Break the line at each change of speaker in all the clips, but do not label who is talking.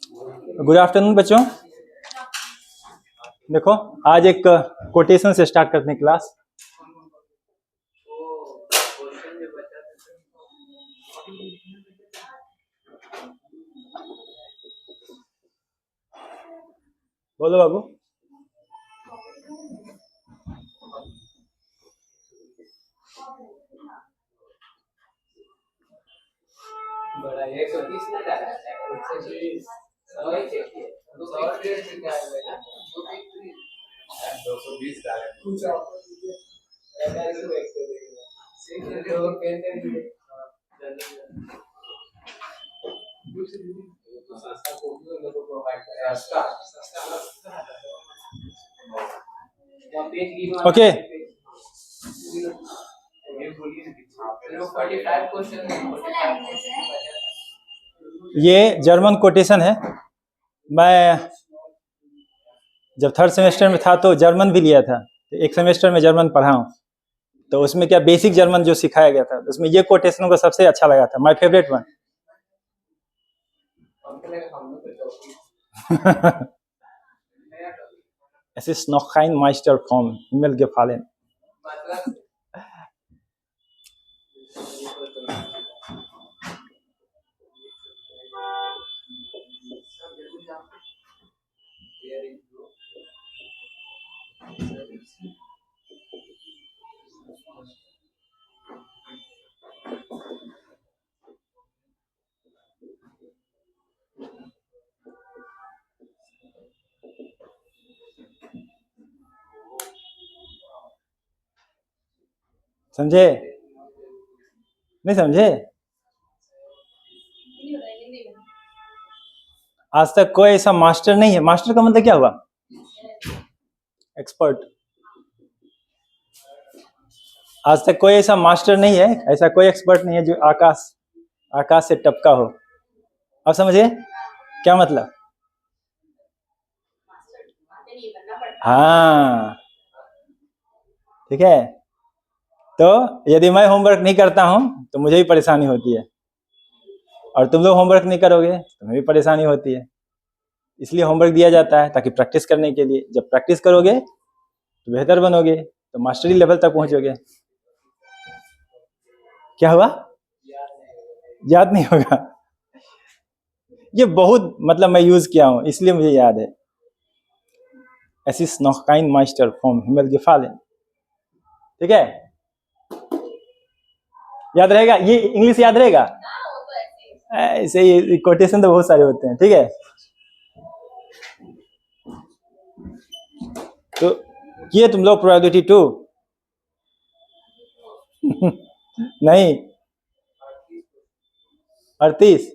Good afternoon बच्चों। देखो आज एक कोटेशन से स्टार्ट करते हैं क्लास। बोलो बाबू। ओके ये जर्मन कोटेशन है। मैं जब थर्ड सेमेस्टर में था तो जर्मन भी लिया था, तो एक सेमेस्टर में जर्मन पढ़ा हूँ। तो उसमें क्या बेसिक जर्मन जो सिखाया गया था उसमें ये कोटेशन को सबसे अच्छा लगा था, my favourite one. Es ist noch kein Meister vom Himmel gefallen. समझे नहीं समझे? आज तक कोई ऐसा मास्टर नहीं है। मास्टर का मतलब क्या हुआ? एक्सपर्ट। आज तक कोई ऐसा मास्टर नहीं है, ऐसा कोई एक्सपर्ट नहीं है जो आकाश से टपका हो। अब समझे क्या मतलब? हाँ ठीक है। तो यदि मैं होमवर्क नहीं करता हूं तो मुझे भी परेशानी होती है, और तुम लोग होमवर्क नहीं करोगे तो तुम्हें भी परेशानी होती है। इसलिए होमवर्क दिया जाता है ताकि प्रैक्टिस करने के लिए। जब प्रैक्टिस करोगे तो बेहतर बनोगे, तो मास्टरी लेवल तक पहुंचोगे। क्या हुआ? याद नहीं होगा? ये बहुत मतलब मैं यूज किया हूं इसलिए मुझे याद है। Es ist noch kein Meister vom Himmel gefallen। ठीक है, याद रहेगा? ये इंग्लिश याद रहेगा? ऐसे ही कोटेशन तो बहुत सारे होते हैं। ठीक है, तो ये तुम लोग प्रोबेबिलिटी 2 नहीं 38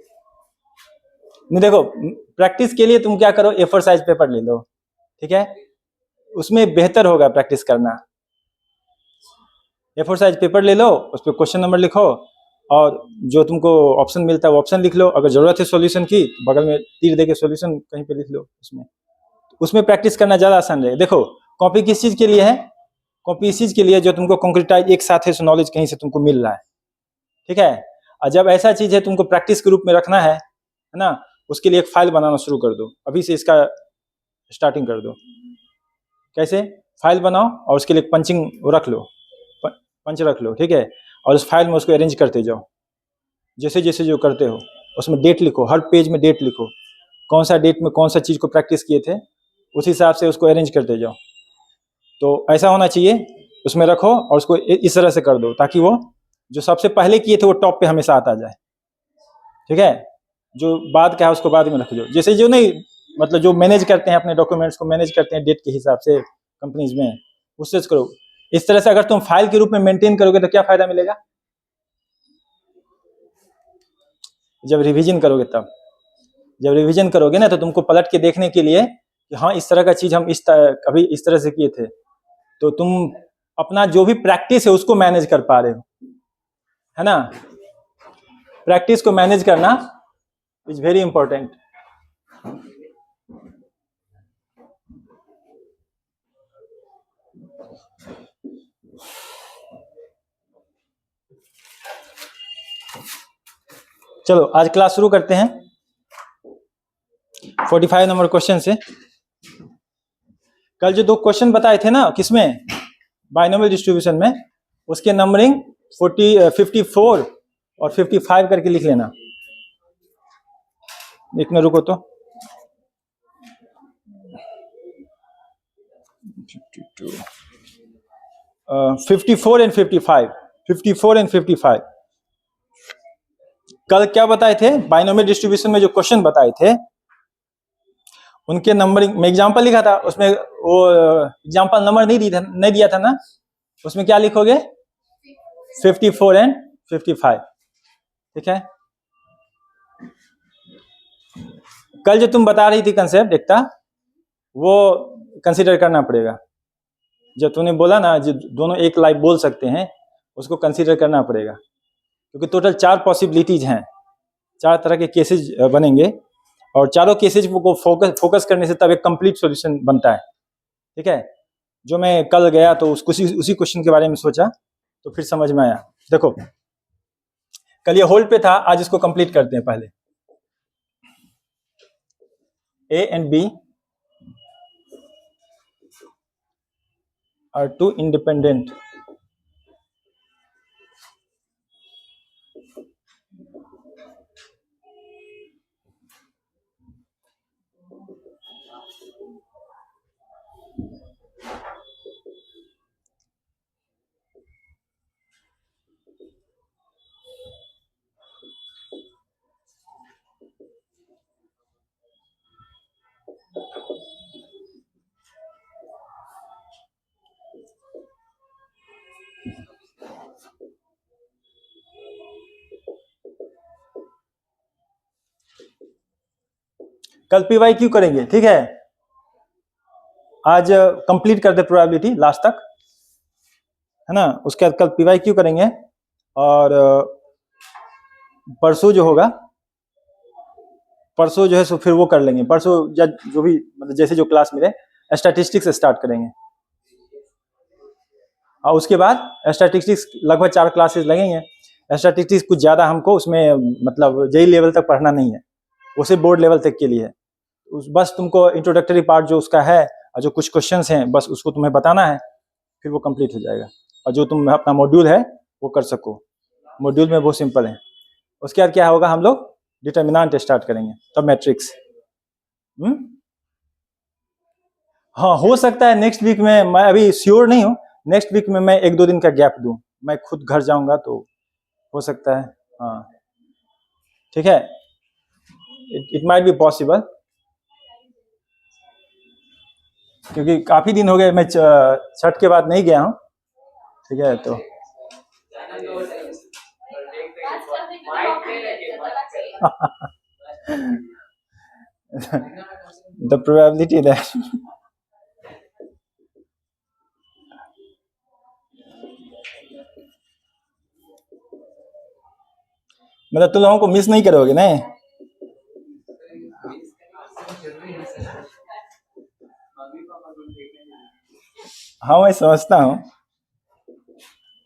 नहीं। देखो प्रैक्टिस के लिए तुम क्या करो, A4 साइज पेपर ले लो। ठीक है, उसमें बेहतर होगा प्रैक्टिस करना। A4 साइज पेपर ले लो, उस पर क्वेश्चन नंबर लिखो, और जो तुमको ऑप्शन मिलता है वो ऑप्शन लिख लो। अगर जरूरत है सॉल्यूशन की तो बगल में तीर देके सॉल्यूशन कहीं पे लिख लो। उसमें प्रैक्टिस करना ज्यादा आसान रहेगा। देखो कॉपी किस चीज के लिए है? कॉपी इस चीज के लिए जो तुमको कंक्रीटाइज एक साथ है नॉलेज कहीं से तुमको मिल रहा है। ठीक है, और जब ऐसा चीज है तुमको प्रैक्टिस के रूप में रखना है ना, उसके लिए एक फाइल बनाना शुरू कर दो। अभी से इसका स्टार्टिंग कर दो। कैसे? फाइल बनाओ और उसके लिए पंचिंग रख लो, पंच रख लो। ठीक है, और उस फाइल में उसको अरेंज करते जाओ। जैसे जैसे जो करते हो उसमें डेट लिखो, हर पेज में डेट लिखो, कौन सा डेट में कौन सा चीज को प्रैक्टिस किए थे, उस हिसाब से उसको अरेंज करते जाओ। तो ऐसा होना चाहिए, उसमें रखो और उसको इस तरह से कर दो ताकि वो जो सबसे पहले किए थे वो टॉप पे हमेशा आता जाए। ठीक है, जो बाद का है उसको बाद में रख दो। जैसे जो नहीं मतलब जो मैनेज करते हैं अपने डॉक्यूमेंट्स को मैनेज करते हैं डेट के हिसाब से कंपनीज में, उससे करो। इस तरह से अगर तुम फाइल के रूप में मेंटेन करोगे तो क्या फायदा मिलेगा? जब रिवीजन करोगे तब, जब रिवीजन करोगे ना तो तुमको पलट के देखने के लिए कि हाँ इस तरह का चीज हम कभी इस तरह से किए थे, तो तुम अपना जो भी प्रैक्टिस है उसको मैनेज कर पा रहे हो, है ना। प्रैक्टिस को मैनेज करना इज वेरी इंपॉर्टेंट। चलो आज क्लास शुरू करते हैं। 45 नंबर क्वेश्चन से। कल जो 2 क्वेश्चन बताए थे ना, किसमें, बाइनोमियल डिस्ट्रीब्यूशन में, उसके नंबरिंग 54 और 55 करके लिख लेना। एक मिनट रुको तो, 54 एंड 55, 54 एंड 55। कल क्या बताए थे, बाइनोमियल डिस्ट्रीब्यूशन में जो क्वेश्चन बताए थे उनके नंबरिंग में एग्जांपल लिखा था, उसमें वो एग्जांपल नंबर नहीं दिया था ना, उसमें क्या लिखोगे, 54 एंड 55। ठीक है। कल जो तुम बता रही थी कंसेप्ट एकता, वो कंसीडर करना पड़ेगा। जब तूने बोला ना जो दोनों एक लाइफ बोल सकते हैं, उसको कंसीडर करना पड़ेगा, क्योंकि टोटल 4 पॉसिबिलिटीज हैं, 4 तरह के केसेस बनेंगे, और चारों केसेज को फोकस करने से तब एक कंप्लीट सॉल्यूशन बनता है। ठीक है। जो मैं कल गया तो उसी क्वेश्चन के बारे में सोचा, तो फिर समझ में आया। देखो कल ये होल्ड पे था, आज इसको कंप्लीट करते हैं। पहले A and B are 2 independent कल पीवाई क्यों करेंगे। ठीक है, आज कंप्लीट कर दे प्रोबेबिलिटी लास्ट तक, है ना। उसके बाद कल पीवाई क्यों करेंगे, और परसों जो होगा, परसों जो है सो फिर वो कर लेंगे। परसों या जो भी मतलब जैसे जो क्लास मिले, स्टैटिस्टिक्स स्टार्ट करेंगे, और उसके बाद स्टैटिस्टिक्स लगभग 4 क्लासेस लगेंगे। स्टैटिस्टिक्स कुछ ज़्यादा हमको उसमें मतलब जेई लेवल तक पढ़ना नहीं है, वो सिर्फ बोर्ड लेवल तक के लिए है। बस तुमको इंट्रोडक्टरी पार्ट जो उसका है, और जो कुछ क्वेश्चंस हैं बस उसको तुम्हें बताना है, फिर वो कंप्लीट हो जाएगा। और जो तुम अपना मॉड्यूल है वो कर सको, मॉड्यूल में बहुत सिंपल है। उसके बाद क्या होगा, हम लोग डिटर्मिनेंट स्टार्ट करेंगे, तब मैट्रिक्स। हाँ, हो सकता है नेक्स्ट वीक में, मैं अभी श्योर नहीं हूँ, नेक्स्ट वीक में मैं 1-2 दिन का गैप दूं, मैं खुद घर जाऊंगा तो हो सकता है। हाँ ठीक है, इट माइट बी पॉसिबल, क्योंकि काफी दिन हो गए मैं छठ के बाद नहीं गया हूँ। ठीक है, तो the probability that मतलब तुम लोगों को मिस नहीं करोगे ना। हाँ मैं समझता हूँ,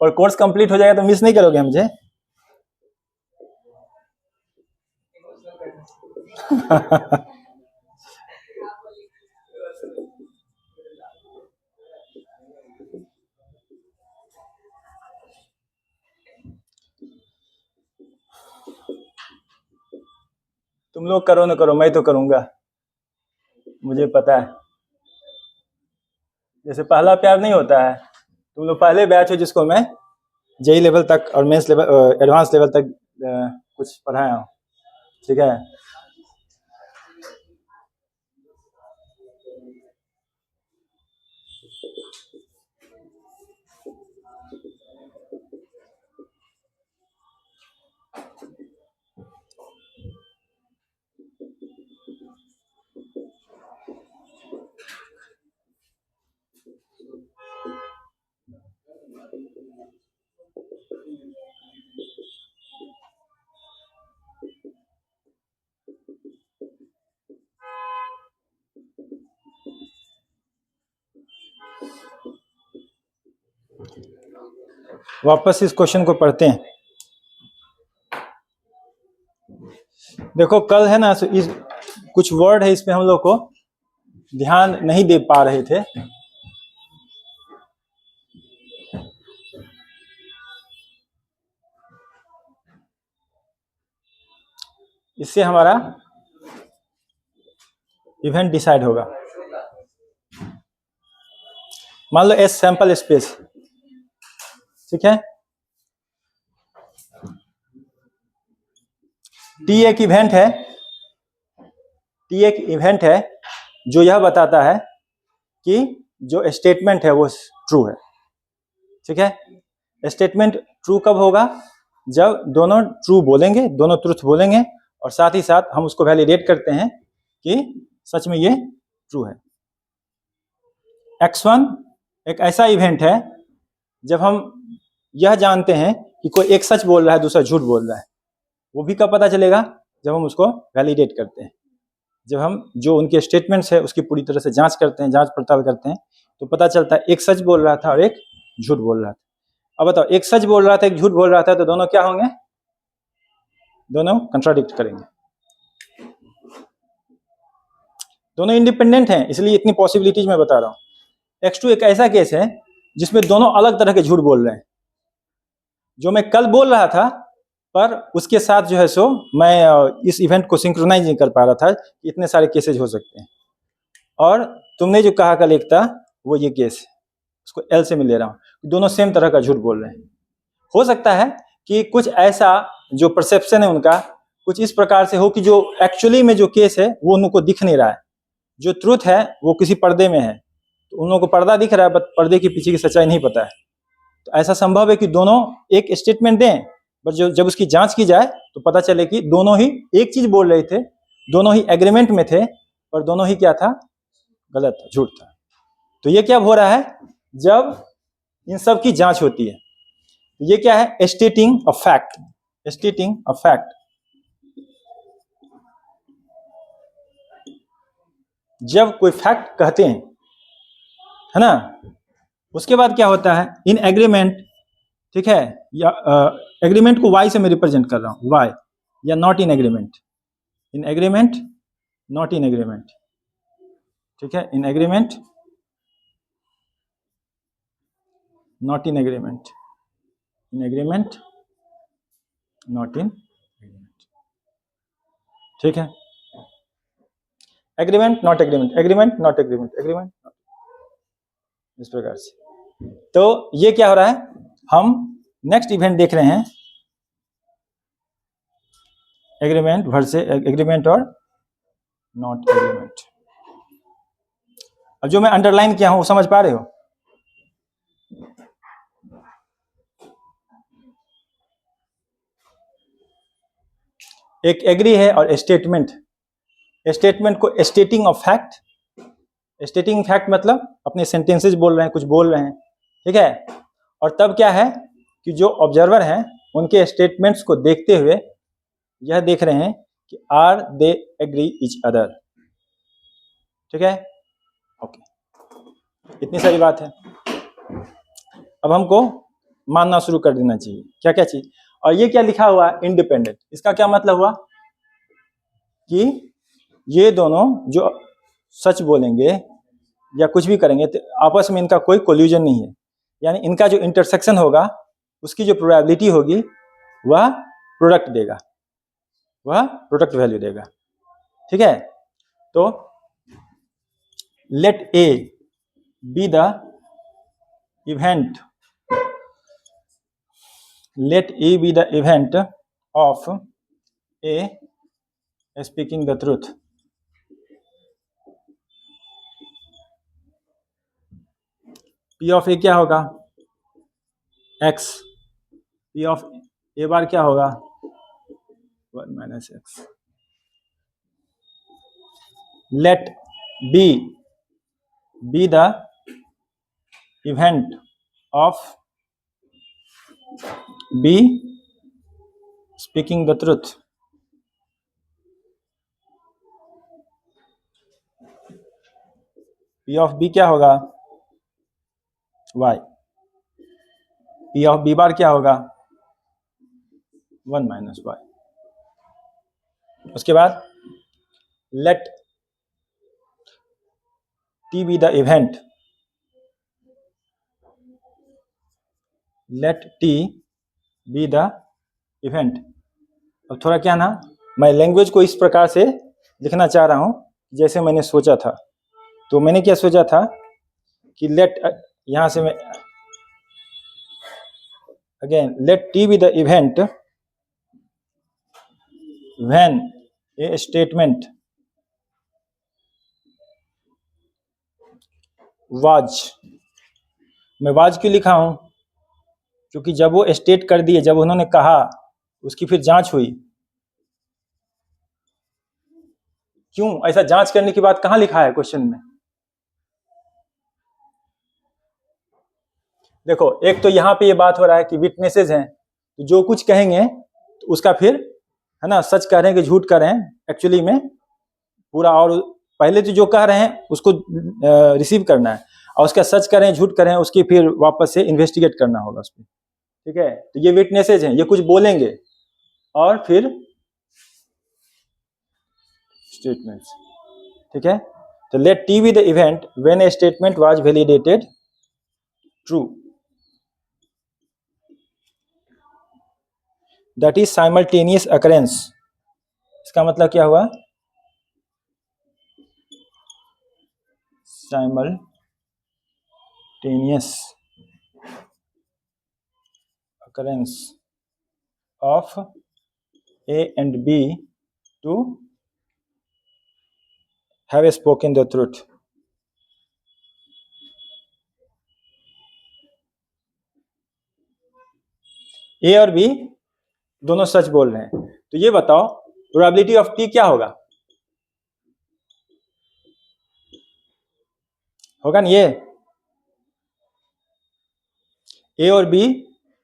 और कोर्स कंप्लीट हो जाएगा तो मिस नहीं करोगे मुझे। तुम लोग करो ना करो, मैं तो करूंगा, मुझे पता है। जैसे पहला प्यार नहीं होता है, तुम लोग पहले बैच हो जिसको मैं जेई लेवल तक और मेंस लेवल एडवांस लेवल तक कुछ पढ़ाया हूँ। ठीक है, वापस इस क्वेश्चन को पढ़ते हैं। देखो कल है ना, इस कुछ वर्ड है इसमें हम लोग को ध्यान नहीं दे पा रहे थे। इससे हमारा इवेंट डिसाइड होगा। मान लो एस सैंपल स्पेस, ठीक है। टी एक इवेंट है, टी एक इवेंट है जो यह बताता है कि जो स्टेटमेंट है वो ट्रू है, ठीक है। स्टेटमेंट ट्रू कब होगा? जब दोनों ट्रू बोलेंगे, दोनों ट्रूथ बोलेंगे, और साथ ही साथ हम उसको वैलिडेट करते हैं कि सच में ये ट्रू है। X1 एक ऐसा इवेंट है जब हम यह जानते हैं कि कोई एक सच बोल रहा है, दूसरा झूठ बोल रहा है। वो भी कब पता चलेगा? जब हम उसको वैलिडेट करते हैं, जब हम जो उनके स्टेटमेंट्स है उसकी पूरी तरह से जांच करते हैं, जांच पड़ताल करते हैं, तो पता चलता है एक सच बोल रहा था और एक झूठ बोल रहा था। अब बताओ, एक सच बोल रहा था, एक झूठ बोल रहा था, तो दोनों क्या होंगे? दोनों कंट्राडिक्ट करेंगे, दोनों इंडिपेंडेंट हैं, इसलिए इतनी पॉसिबिलिटीज मैं बता रहा हूँ। X2 एक ऐसा केस है जिसमें दोनों अलग तरह के झूठ बोल रहे हैं। जो मैं कल बोल रहा था, पर उसके साथ जो है सो मैं इस इवेंट को सिंक्रोनाइज नहीं कर पा रहा था। इतने सारे केसेज हो सकते हैं। और तुमने जो कहा कल एक था, वो ये केस है, उसको L से मैं ले रहा हूँ। दोनों सेम तरह का झूठ बोल रहे हैं। हो सकता है कि कुछ ऐसा जो परसेप्शन है उनका कुछ इस प्रकार से हो कि जो एक्चुअली में जो केस है वो उनको दिख नहीं रहा है, जो ट्रूथ है वो किसी पर्दे में है, तो उन लोगों को पर्दा दिख रहा है, बट पर्दे के पीछे की सच्चाई नहीं पता है। तो ऐसा संभव है कि दोनों एक स्टेटमेंट दें, पर जब उसकी जांच की जाए तो पता चले कि दोनों ही एक चीज बोल रहे थे, दोनों ही एग्रीमेंट में थे, पर दोनों ही क्या था? गलत था, झूठ था। तो ये क्या हो रहा है? जब इन सब की जांच होती है, ये क्या है? स्टेटिंग अ फैक्ट, स्टेटिंग अ फैक्ट। जब कोई फैक्ट कहते हैं, है ना, उसके बाद क्या होता है? इन एग्रीमेंट, ठीक है, या एग्रीमेंट को वाई से मैं रिप्रेजेंट कर रहा हूं, वाई, या not in agreement, in agreement, not in agreement, ठीक है, in agreement, not in agreement, in agreement, not in agreement, ठीक है। Agreement, not agreement, agreement, not agreement, agreement, इस प्रकार से। तो ये क्या हो रहा है? हम नेक्स्ट इवेंट देख रहे हैं, एग्रीमेंट वर्सेस एग्रीमेंट और नॉट एग्रीमेंट। अब जो मैं अंडरलाइन किया हूं वो समझ पा रहे हो? एक एग्री है और स्टेटमेंट। स्टेटमेंट को स्टेटिंग ऑफ फैक्ट, स्टेटिंग फैक्ट मतलब अपने सेंटेंसेस बोल रहे हैं, कुछ बोल रहे हैं, ठीक है। और तब क्या है कि जो ऑब्जर्वर हैं उनके स्टेटमेंट्स को देखते हुए यह देख रहे हैं कि are they agree each other, ठीक है, ओके। इतनी सारी बात है। अब हमको मानना शुरू कर देना चाहिए। क्या क्या चीज? और ये क्या लिखा हुआ है? इंडिपेंडेंट। इसका क्या मतलब हुआ? कि ये दोनों जो सच बोलेंगे या कुछ भी करेंगे तो आपस में इनका कोई कोल्यूजन नहीं है, यानी इनका जो इंटरसेक्शन होगा उसकी जो प्रोबेबिलिटी होगी वह प्रोडक्ट देगा, वह प्रोडक्ट वैल्यू देगा, ठीक है। तो let A be the event, let A be the event of A speaking the truth. P of A क्या होगा? X. P of A बार क्या होगा? 1 minus X. Let B be the event of B speaking the truth. P of B क्या होगा? Y. P of B बार क्या होगा? 1 minus Y. उसके बाद let t be the event, let t be the event। अब थोड़ा क्या ना, मैं लैंग्वेज को इस प्रकार से लिखना चाह रहा हूं जैसे मैंने सोचा था। तो मैंने क्या सोचा था कि लेट, यहां से मैं again, let T be the event when a statement was. मैं वाज क्यों लिखा हूं? क्योंकि जब वो स्टेट कर दिए, जब उन्होंने कहा, उसकी फिर जांच हुई। क्यों ऐसा जांच करने की बात कहां लिखा है क्वेश्चन में? देखो, एक तो यहां पे ये बात हो रहा है कि विटनेसेस हैं, तो जो कुछ कहेंगे तो उसका फिर, है ना, सच कह रहे हैं कि झूठ कह रहे हैं एक्चुअली में पूरा, और पहले तो जो कह रहे हैं उसको रिसीव करना है, और उसका सच कह रहे हैं झूठ कह रहे हैं उसकी फिर वापस से इन्वेस्टिगेट करना होगा उस पर। ठीक है, तो ये विटनेसेज हैं, ये कुछ बोलेंगे और फिर स्टेटमेंट्स। ठीक है, तो let T be the event when a statement was validated true, that is simultaneous occurrence. इसका मतलब क्या हुआ? Simultaneous occurrence of A and B to have spoken the truth। ए और बी दोनों सच बोल रहे हैं, तो ये बताओ प्रोबेबिलिटी ऑफ टी क्या होगा? होगा ना, ये ए और बी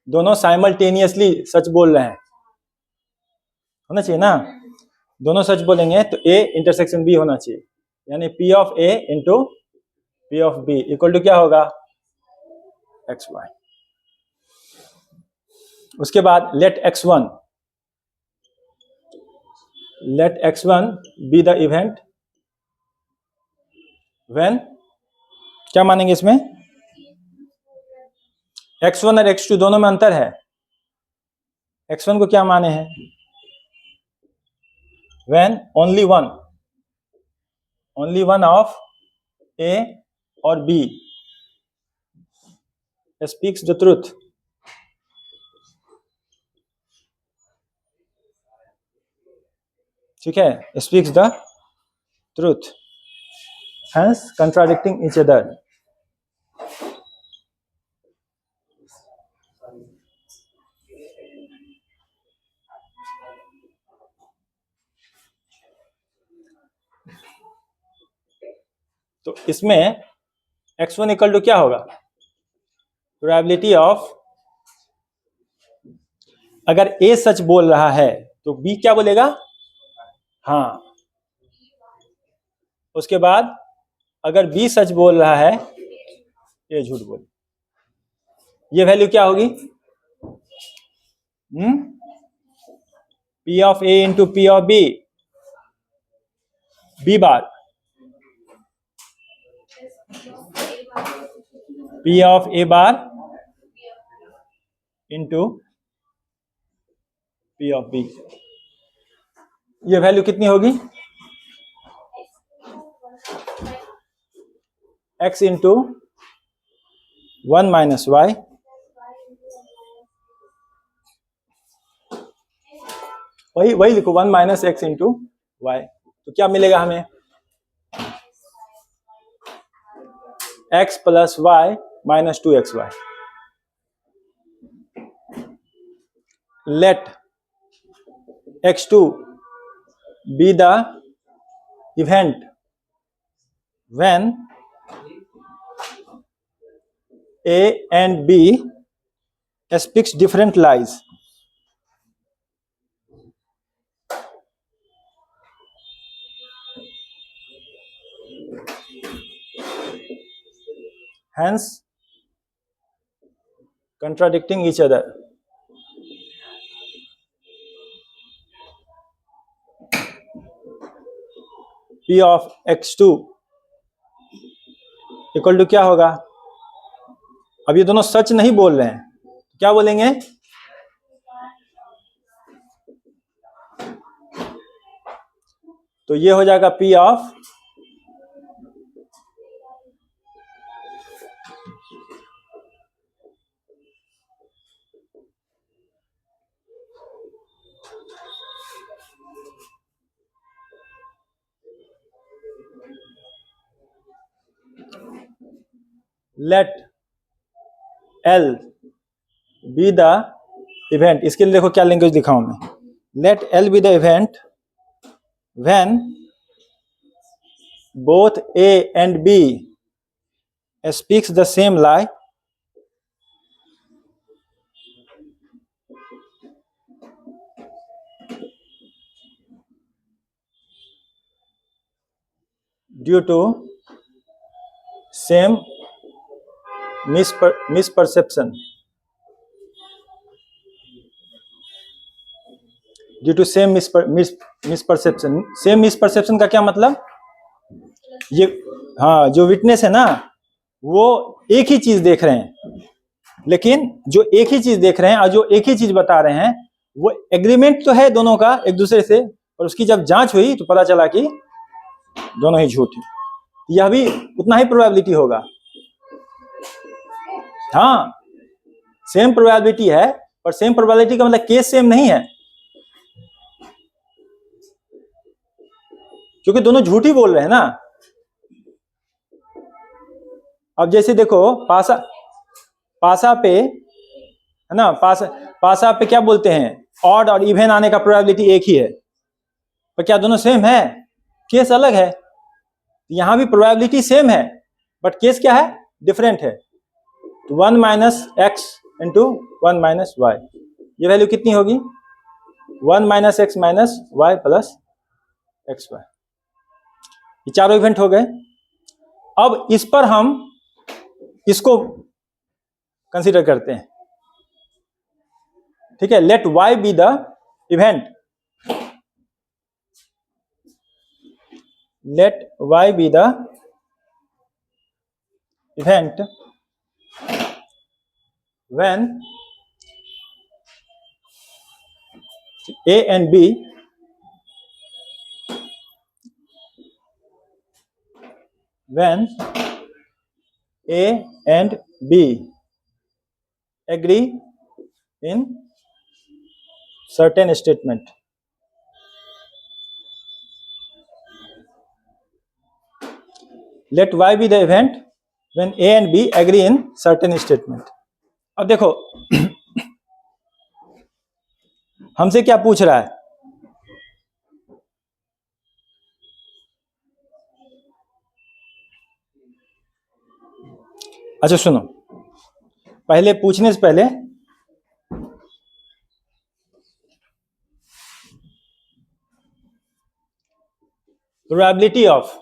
दोनों साइमल्टेनियसली सच बोल रहे हैं, होना चाहिए ना। दोनों सच बोलेंगे तो ए इंटरसेक्शन बी होना चाहिए, यानी P of A into P of B equal to क्या होगा? X Y. उसके बाद let x1 be the event when, क्या मानेंगे इसमें? x1 और x2 दोनों में अंतर है। x1 को क्या माने हैं? व्हेन ओनली वन ऑफ ए और बी स्पीक्स द ट्रूथ। ठीक है, speaks the truth, hence contradicting each other। तो इसमें x1 इक्वल टू क्या होगा? प्रोबेबिलिटी ऑफ, अगर a सच बोल रहा है तो b क्या बोलेगा? हाँ। उसके बाद अगर b सच बोल रहा है, a झूठ बोले, ये वैल्यू क्या होगी? P of A into P of B, B bar P of A bar into P of B। ये वैल्यू कितनी होगी? x इंटू 1 माइनस वाई, वही लिखो 1 माइनस एक्स इंटू वाई। तो क्या मिलेगा हमें? x plus Y minus 2xy। Let x2 be the event when A and B speaks different lies। hence contradicting each other। P of x2 equal to क्या होगा? अब ये दोनों सच नहीं बोल रहे हैं, क्या बोलेंगे? तो ये हो जाएगा P of let L be the event. इसके लिए देखो क्या लैंग्वेज दिखाऊं मैं। Let L be the event when both A and B speaks the same lie due to same misperception due to same misperception. Same misperception का क्या मतलब? ये हाँ, जो विटनेस है ना वो एक ही चीज देख रहे हैं, लेकिन जो एक ही चीज देख रहे हैं और जो एक ही चीज बता रहे हैं वो एग्रीमेंट तो है दोनों का एक दूसरे से, और उसकी जब जांच हुई तो पता चला कि दोनों ही झूठ हैं। यह भी उतना ही प्रोबेबिलिटी होगा। हाँ, सेम प्रोबेबिलिटी है, पर सेम प्रोबेबिलिटी का मतलब केस सेम नहीं है, क्योंकि दोनों झूठ ही बोल रहे हैं ना। अब जैसे देखो पासा पे है ना, पासा पे क्या बोलते हैं? ऑड और इवन आने का प्रोबेबिलिटी एक ही है, पर क्या दोनों सेम है? केस अलग है। यहां भी प्रोबेबिलिटी सेम है, बट केस क्या है? डिफरेंट है। तो 1 minus x into 1 minus y, ये वैल्यू कितनी होगी? 1 minus x minus y plus x y. ये चारों इवेंट हो गए। अब इस पर हम इसको कंसीडर करते हैं, ठीक है। Let y be the event, let y be the event when A and B when A and B agree in certain statement. Let Y be the event when A and B agree in certain statement. अब देखो हमसे क्या पूछ रहा है? अच्छा सुनो, पहले पूछने से पहले प्रोबेबिलिटी ऑफ,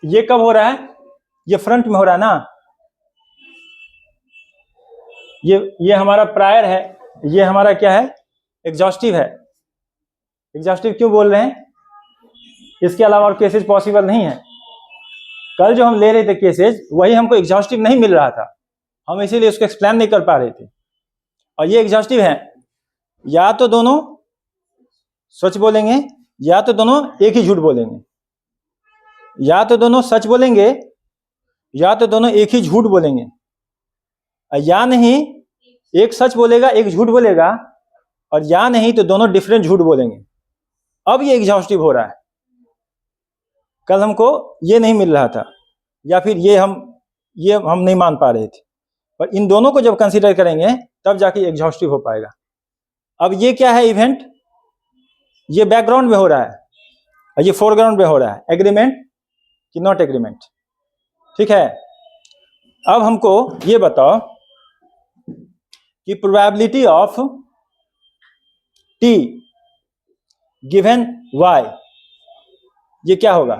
ये कब हो रहा है? ये फ्रंट में हो रहा है ना, ये हमारा प्रायर है, ये हमारा क्या है? एग्जॉस्टिव है। एग्जॉस्टिव क्यों बोल रहे हैं? इसके अलावा और केसेस पॉसिबल नहीं है। कल जो हम ले रहे थे केसेस, वही हमको एग्जॉस्टिव नहीं मिल रहा था, हम इसीलिए उसको एक्सप्लेन नहीं कर पा रहे थे। और ये एग्जॉस्टिव है, या तो दोनों सच बोलेंगे या तो दोनों एक ही झूठ बोलेंगे, या तो दोनों सच बोलेंगे या तो दोनों एक ही झूठ बोलेंगे, या नहीं एक सच बोलेगा एक झूठ बोलेगा, और या नहीं तो दोनों डिफरेंट झूठ बोलेंगे। अब ये एग्जॉस्टिव हो रहा है। कल हमको ये नहीं मिल रहा था, या फिर ये हम नहीं मान पा रहे थे, पर इन दोनों को जब कंसीडर करेंगे तब जाके एग्जॉस्टिव हो पाएगा। अब ये क्या है इवेंट? ये बैकग्राउंड में हो रहा है और ये फोरग्राउंड में हो रहा है। एग्रीमेंट कि नॉट एग्रीमेंट, ठीक है। अब हमको ये बताओ कि probability of t given y, ये क्या होगा?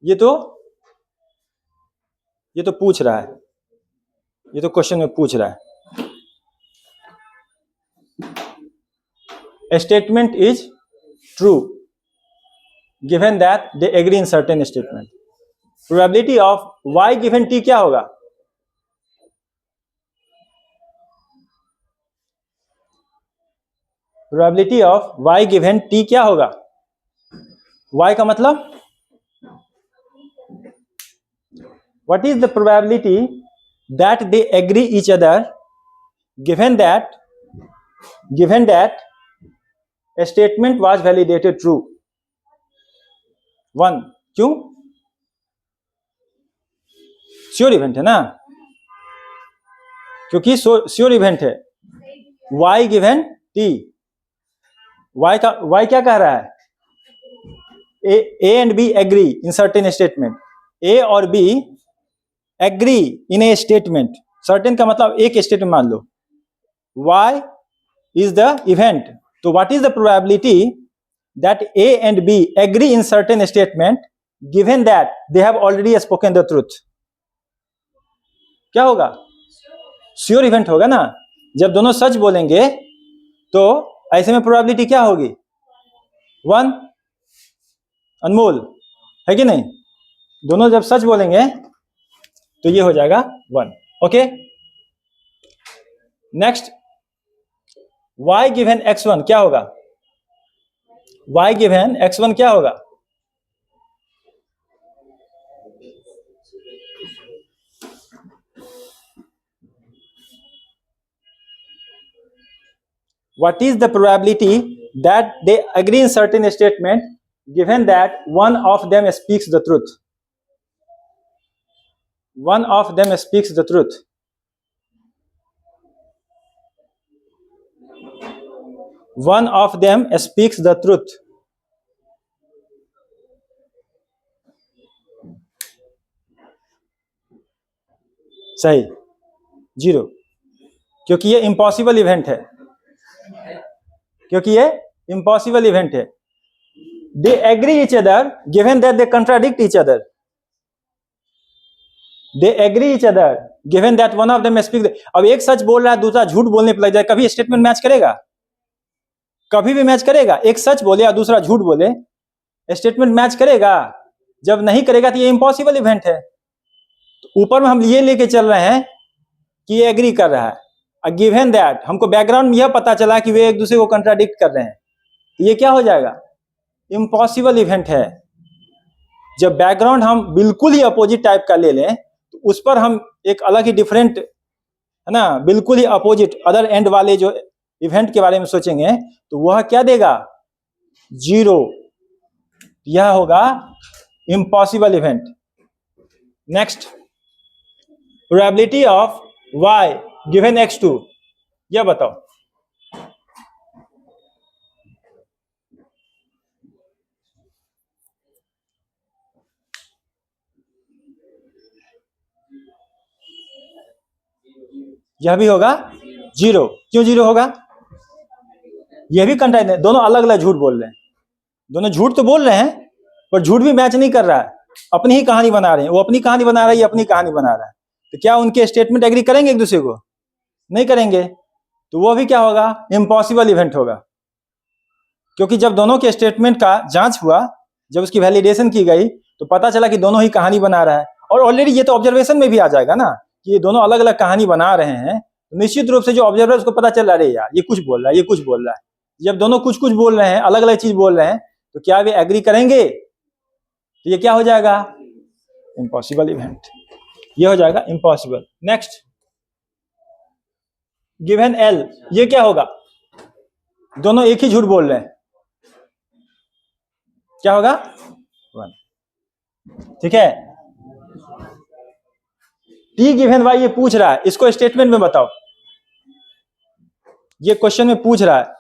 ये तो पूछ रहा है, ये तो क्वेश्चन में पूछ रहा है। A statement is true given that they agree in certain statement. Probability of y given t क्या होगा? Probability of y given t क्या होगा? y का मतलब what is the probability that they agree each other given that a statement was validated true? 1. क्यों? Sure event है ना, क्योंकि श्योर इवेंट है. y गिवन t, y क्या कह रहा है? A and B agree in certain statement. A और B agree in a statement. Certain का मतलब एक स्टेटमेंट मान लो. Y is the event. तो what is the probability that A and B agree in certain statement given that they have already spoken the truth? क्या होगा? Sure event होगा ना. जब दोनों सच बोलेंगे तो ऐसे में प्रोबेबिलिटी क्या होगी? 1. अनमोल है कि नहीं? दोनों जब सच बोलेंगे तो ये हो जाएगा 1. Okay, next, y given x1 क्या होगा? y गिवन x1 क्या होगा? What is the probability that they agree in certain statement given that one of them speaks the truth? One of them speaks the truth. One of them speaks the truth. सही, 0, क्योंकि ये impossible event है. क्योंकि ये impossible event है. They agree each other given that they contradict each other. They agree each other given that one of them speaks. अब एक सच बोल रहा है, दूसरा झूठ बोलने पर लग जाए, कभी स्टेटमेंट मैच करेगा? कभी भी मैच करेगा? एक सच बोले या दूसरा झूठ बोले, स्टेटमेंट मैच करेगा? जब नहीं करेगा तो ये इम्पॉसिबल इवेंट है. तो ऊपर में हम ये लेके चल रहे हैं कि ये एग्री कर रहा है. गिवन दैट हमको बैकग्राउंड में यह पता चला कि वे एक दूसरे को कंट्राडिक्ट कर रहे हैं, तो ये क्या हो जाएगा? इम्पॉसिबल इवेंट है. जब बैकग्राउंड हम बिल्कुल ही अपोजिट टाइप का ले लें तो उस पर हम एक अलग ही डिफरेंट, है ना, बिल्कुल ही अपोजिट अदर एंड वाले जो इवेंट के बारे में सोचेंगे तो वह क्या देगा? 0. यह होगा impossible event. Next, probability of y given x2, यह बताओ. यह भी होगा 0. क्यों 0 होगा? यह भी कंट्राडिक्ट है. दोनों अलग अलग झूठ बोल रहे हैं. दोनों झूठ तो बोल रहे हैं पर झूठ भी मैच नहीं कर रहा है. अपनी ही कहानी बना रहे हैं. वो अपनी कहानी बना रहा है, ये अपनी कहानी बना रहा है. तो क्या उनके स्टेटमेंट एग्री करेंगे एक दूसरे को? नहीं करेंगे. तो वो भी क्या होगा? इम्पॉसिबल इवेंट होगा. क्योंकि जब दोनों के स्टेटमेंट का जांच हुआ, जब उसकी वैलिडेशन की गई तो पता चला कि दोनों ही कहानी बना रहा है. और ऑलरेडी ये तो ऑब्जर्वेशन में भी आ जाएगा ना कि ये दोनों अलग अलग कहानी बना रहे हैं. तो निश्चित रूप से जो ऑब्जर्वर है उसको पता चल रहा है, यार ये कुछ बोल रहा है, ये कुछ बोल रहा है. जब दोनों कुछ कुछ बोल रहे हैं, अलग अलग चीज बोल रहे हैं, तो क्या वे एग्री करेंगे? तो ये क्या हो जाएगा? Impossible event. ये हो जाएगा इम्पॉसिबल. नेक्स्ट, गिवन L, ये क्या होगा? दोनों एक ही झूठ बोल रहे हैं, क्या होगा? 1. ठीक है. T गिवन Y ये पूछ रहा है, इसको स्टेटमेंट में बताओ. ये क्वेश्चन में पूछ रहा है.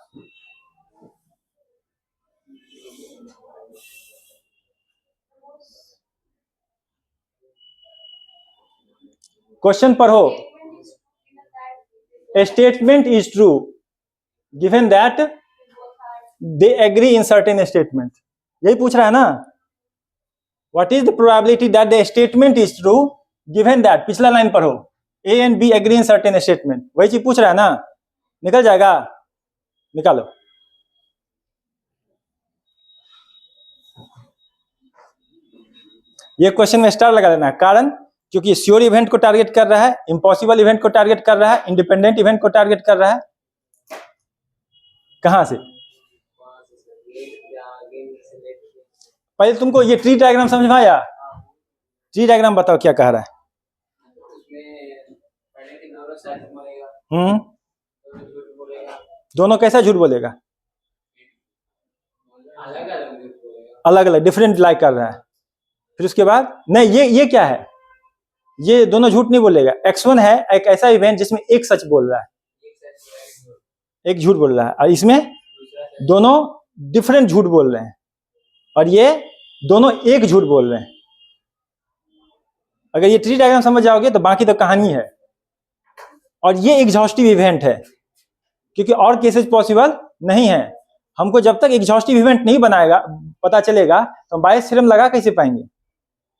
क्वेश्चन पढ़ो. A statement is true given that they agree in certain statement. यही पूछ रहा है ना. What is the probability that the statement is true given that? पिछला लाइन पढ़ो. A and B agree in certain statement. वही चीज पूछ रहा है ना. निकल जाएगा, निकालो. ये क्वेश्चन में स्टार लगा देना है, कारण क्योंकि श्योर इवेंट को टारगेट कर रहा है, इम्पॉसिबल इवेंट को टारगेट कर रहा है, इंडिपेंडेंट इवेंट को टारगेट कर रहा है। कहां से? पहले तुमको ये ट्री डायग्राम समझ में आया? ट्री डायग्राम बताओ क्या कह रहा है। दोनों कैसा झूठ बोलेगा? अलग अलग डिफरेंट लाइक कर रहा है। फिर उसके बाद नहीं, ये क्या है? ये दोनों झूठ नहीं बोलेगा। X1 है एक ऐसा इवेंट जिसमें एक सच बोल रहा है, एक झूठ बोल रहा है, और इसमें दोनों डिफरेंट झूठ बोल रहे हैं, और ये दोनों एक झूठ बोल रहे हैं। अगर ये ट्री डायग्राम समझ जाओगे तो बाकी तो कहानी है। और ये एग्जॉस्टिव इवेंट है, क्योंकि और केसेस पॉसिबल नहीं है। हमको जब तक एग्जॉस्टिव इवेंट नहीं बनाएगा पता चलेगा तो हम बायस थ्योरम लगा कैसे पाएंगे?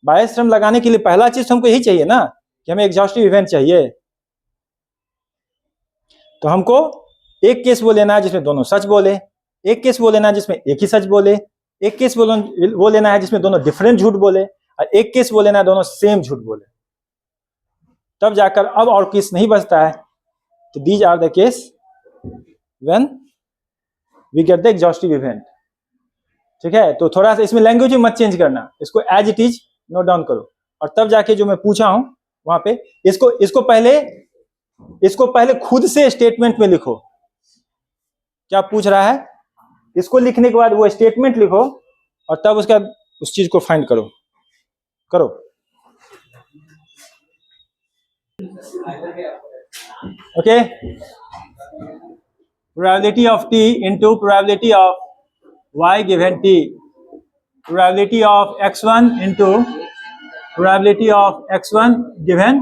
बायस थ्योरम लगाने के लिए पहला चीज तो हमको यही चाहिए ना कि हमें एग्जॉस्टिव इवेंट चाहिए। तो हमको एक केस वो लेना है जिसमें दोनों सच बोले, एक केस वो लेना है जिसमें एक ही सच बोले, एक केस वो लेना है जिसमें दोनों डिफरेंट झूठ बोले, और एक केस वो लेना है दोनों सेम झूठ बोले। तब जाकर अब और केस नहीं बचता है। तो these are the case when we get the exhaustive event. ठीक है, तो थोड़ा सा इसमें लैंग्वेज मत चेंज करना, इसको as it is note down करो, और तब जाके जो मैं पूछा हूं वहां पे इसको पहले खुद से स्टेटमेंट में लिखो। क्या पूछ रहा है, इसको लिखने के बाद वो स्टेटमेंट लिखो, और तब उसका उस चीज को फाइंड करो। Okay, probability of t into probability of y given t, probability of x1 into probability of x1 given,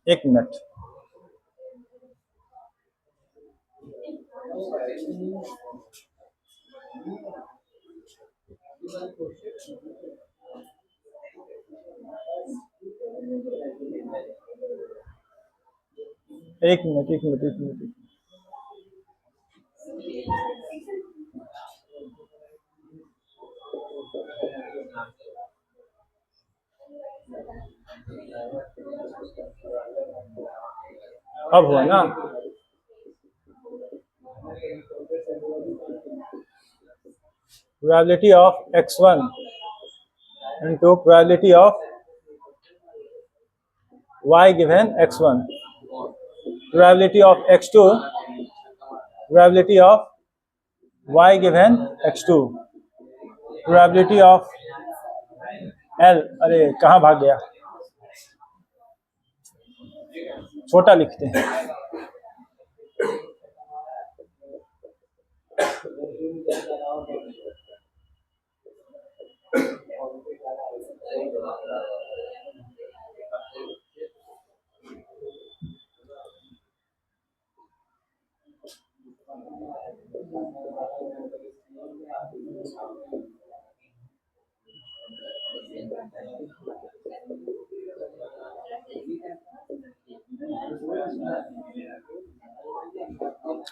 एक मिनट, एक मिनट। अब हुआ ना? probability of x1 into probability of y given x1, probability of x2, probability of y given x2, probability of l, अरे कहाँ भाग गया, छोटा लिखते हैं।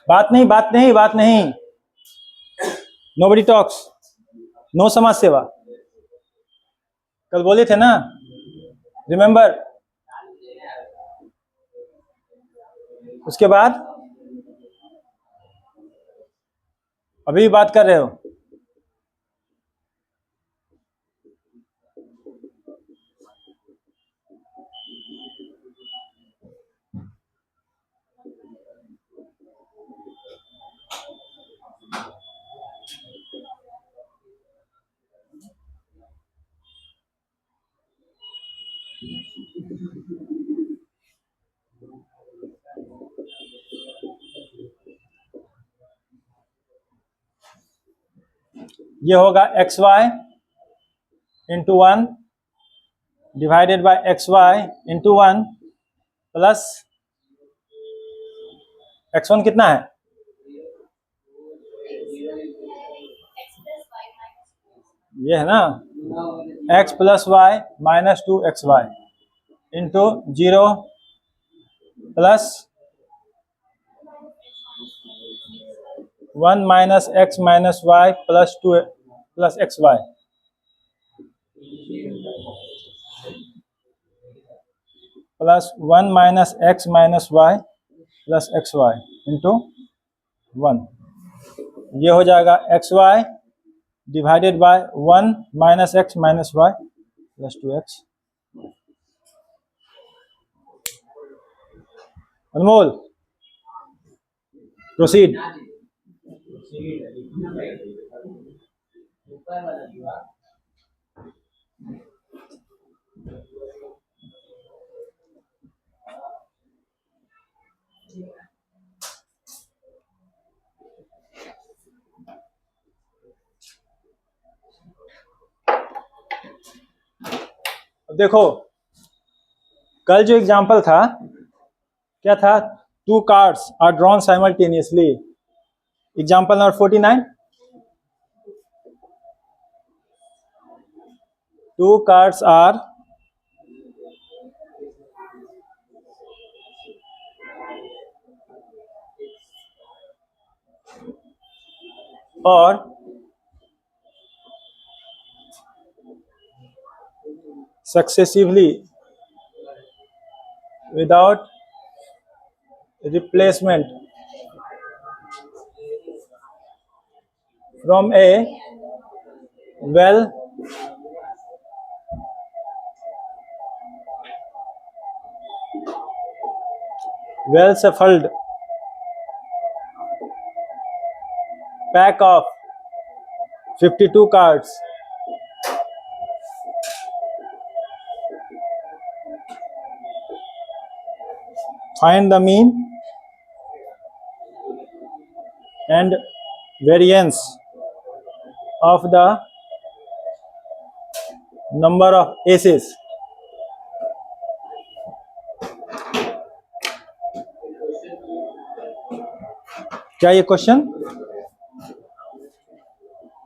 बात नहीं, नोबडी टॉक्स, नो समाज सेवा। कल बोले थे ना, रिमेंबर। उसके बाद अभी बात कर रहे हो? ये होगा xy into 1 divided by xy into 1 plus x1 कितना है? ये है ना, x plus Y minus 2xy into 0 plus 1 minus x minus y plus 2 plus xy। Plus 1 minus x minus y plus x y into 1, ये हो जाएगा x y divided by 1 minus x minus y plus 2x। Anmol proceed. देखो कल जो example था क्या था, 2 cards are drawn simultaneously, example number 49, 2 cards are और successively without replacement from a well shuffled pack of 52 cards find the mean and variance of the number of aces। क्या ये question,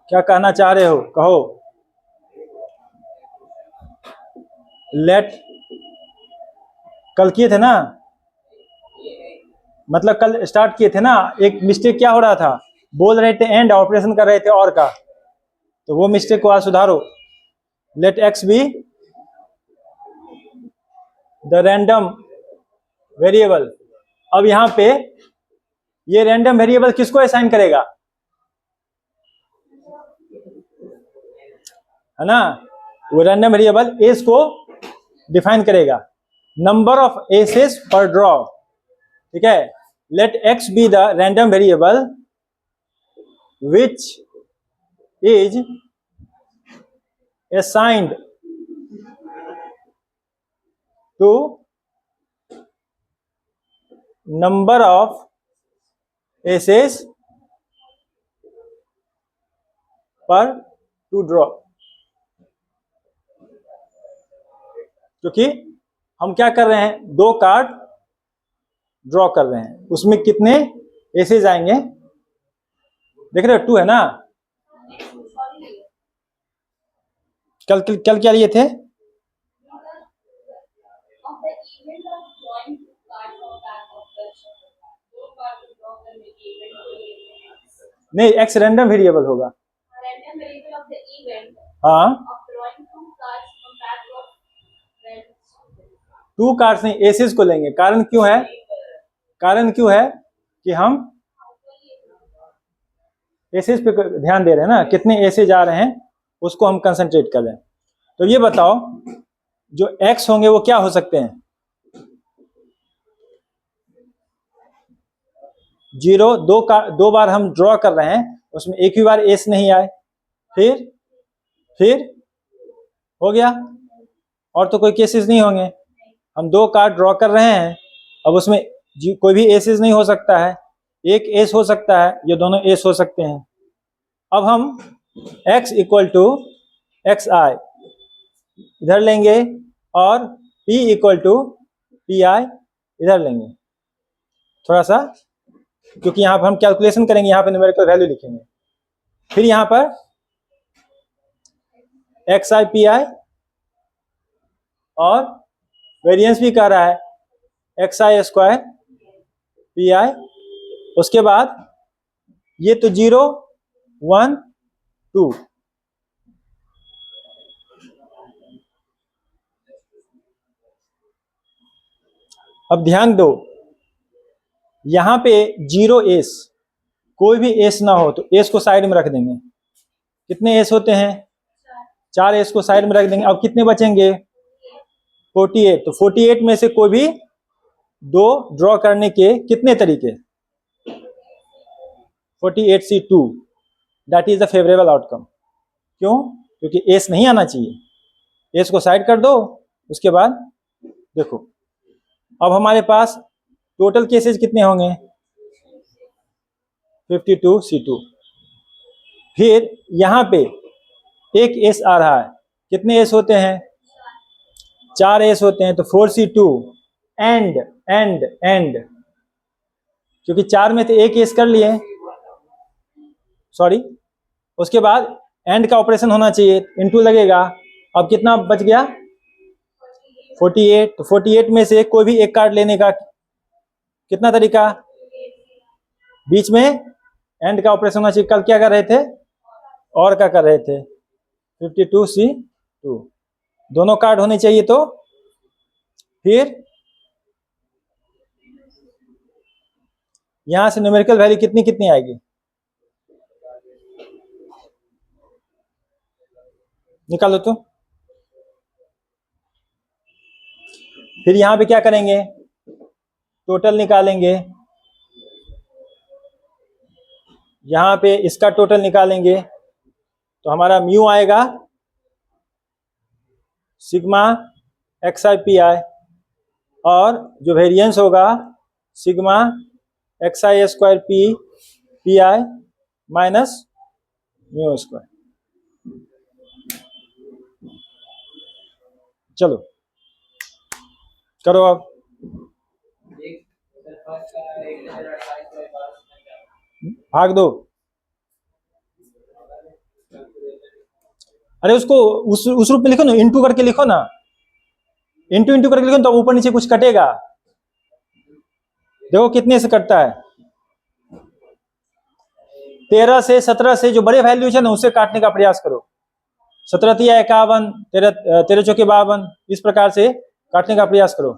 क्या कहना चाह रहे हो, कहो। लेट कल किए थे ना, मतलब कल स्टार्ट किए थे ना, एक मिस्टेक क्या हो रहा था, बोल रहे थे एंड ऑपरेशन कर रहे थे और का, तो वो मिस्टेक को आज सुधारो। Let x be the random variable. अब यहां पे ये रैंडम वेरिएबल किसको असाइन करेगा, है ना, वो रैंडम वेरिएबल एस को डिफाइन करेगा, नंबर ऑफ एसेस पर ड्रॉ, ठीक है। Let x be the random variable which is assigned to number of aces per to draw। क्योंकि हम क्या कर रहे हैं, 2 कार्ड ड्रॉ कर रहे हैं, उसमें कितने एसेज आएंगे देख रहे हो, 2 है ना। कल क्या लिए थे, नहीं एक्स रैंडम वेरिएबल होगा, हाँ 2 कार्ड्स नहीं एसेस को लेंगे। कारण क्यों है, कारण क्यों है कि हम एसेस पे ध्यान दे रहे हैं ना, कितने एसेज आ रहे हैं उसको हम कंसंट्रेट कर रहे हैं। तो ये बताओ जो एक्स होंगे वो क्या हो सकते हैं, 0, 2 बार हम ड्रॉ कर रहे हैं, उसमें एक ही बार एस नहीं आए, फिर हो गया, और तो कोई केसेस नहीं होंगे। हम 2 कार्ड ड्रॉ कर रहे हैं, अब उसमें कोई भी एसेस नहीं हो सकता है, एक एस हो सकता है, ये दोनों एस हो सकते हैं। अब हम x equal to x i इधर लेंगे और p equal to p i इधर लेंगे, थोड़ा सा, क्योंकि यहां पर हम कैलकुलेशन करेंगे, यहां पर न्यूमेरिकल वैल्यू लिखेंगे, फिर यहां पर एक्स आई पी आई और वेरिएंस भी कह रहा है x I square P I, उसके बाद ये तो 0 1 2, अब ध्यान दो, यहां पे 0 एस, कोई भी एस ना हो तो एस को साइड में रख देंगे। कितने एस होते हैं? 4 एस को साइड में रख देंगे। अब कितने बचेंगे? 48। तो 48 में से कोई भी 2 ड्रॉ करने के कितने तरीके? 48C2, that is the favourable outcome. क्यों? क्योंकि एस नहीं आना चाहिए। एस को साइड कर दो, उसके बाद देखो अब हमारे पास टोटल केसेस कितने होंगे? 52C2। फिर यहां पे एक एस आ रहा है, कितने एस होते हैं? 4 एस होते हैं। तो 4C2 एंड एंड एंड, क्योंकि 4 में तो एक एस कर लिए, सॉरी, उसके बाद एंड का ऑपरेशन होना चाहिए, इनटू लगेगा। अब कितना बच गया? 48। तो 48 में से कोई भी एक कार्ड लेने का कितना तरीका? बीच में एंड का ऑपरेशन होना चाहिए। कल क्या कर रहे थे? और क्या कर रहे थे? 52C2 दोनों कार्ड होने चाहिए। तो फिर यहां से न्यूमेरिकल वैल्यू कितनी कितनी आएगी? निकालो तो। फिर यहां पे क्या करेंगे? टोटल निकालेंगे। यहां पे इसका टोटल निकालेंगे तो हमारा म्यू आएगा सिग्मा XI PI, और जो वेरिएंस होगा sigma XI square PI minus mu square. चलो करो अब। भाग दो। अरे उसको उस रूप में लिखो ना, इंटू करके लिखो ना, इंटू इंटू करके लिखो तो ऊपर नीचे कुछ कटेगा। देखो कितने से कटता है? 13 से 17 से जो बड़े वैल्यूज है ना उससे काटने का प्रयास करो। 17 तिया 51, 13 चौके 52, इस प्रकार से काटने का प्रयास करो।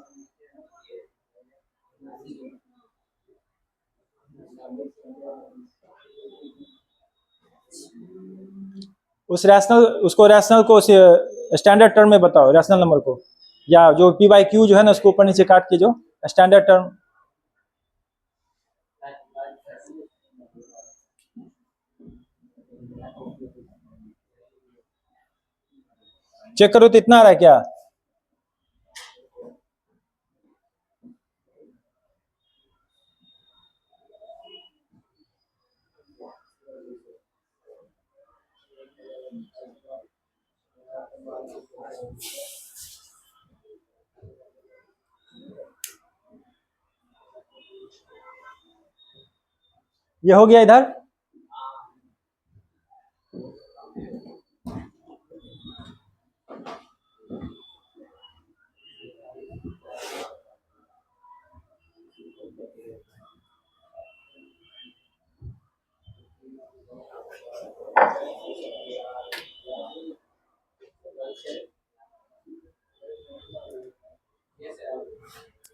उसको रैशनल को स्टैंडर्ड टर्म में बताओ, रैशनल नंबर को, या जो पी बाई क्यू जो है ना उसको ऊपर नीचे काट के जो स्टैंडर्ड टर्म। चेक करो तो इतना आ रहा है क्या? ये हो गया इधर।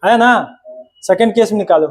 आया ना? सेकंड केस में निकालो।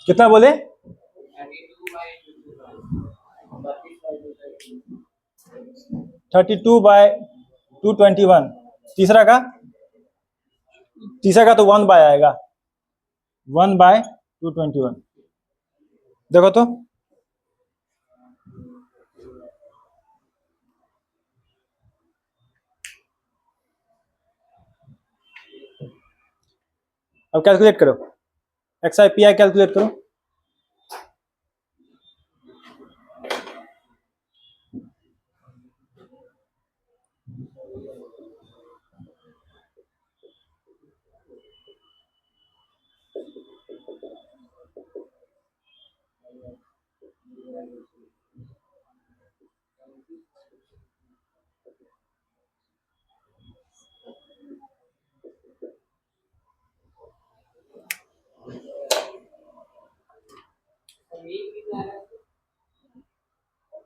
कितना बोले? 32/221। तीसरा का तो 1/, आएगा 1/221। देखो तो। अब कैलकुलेट करो। X I P I calculate करो।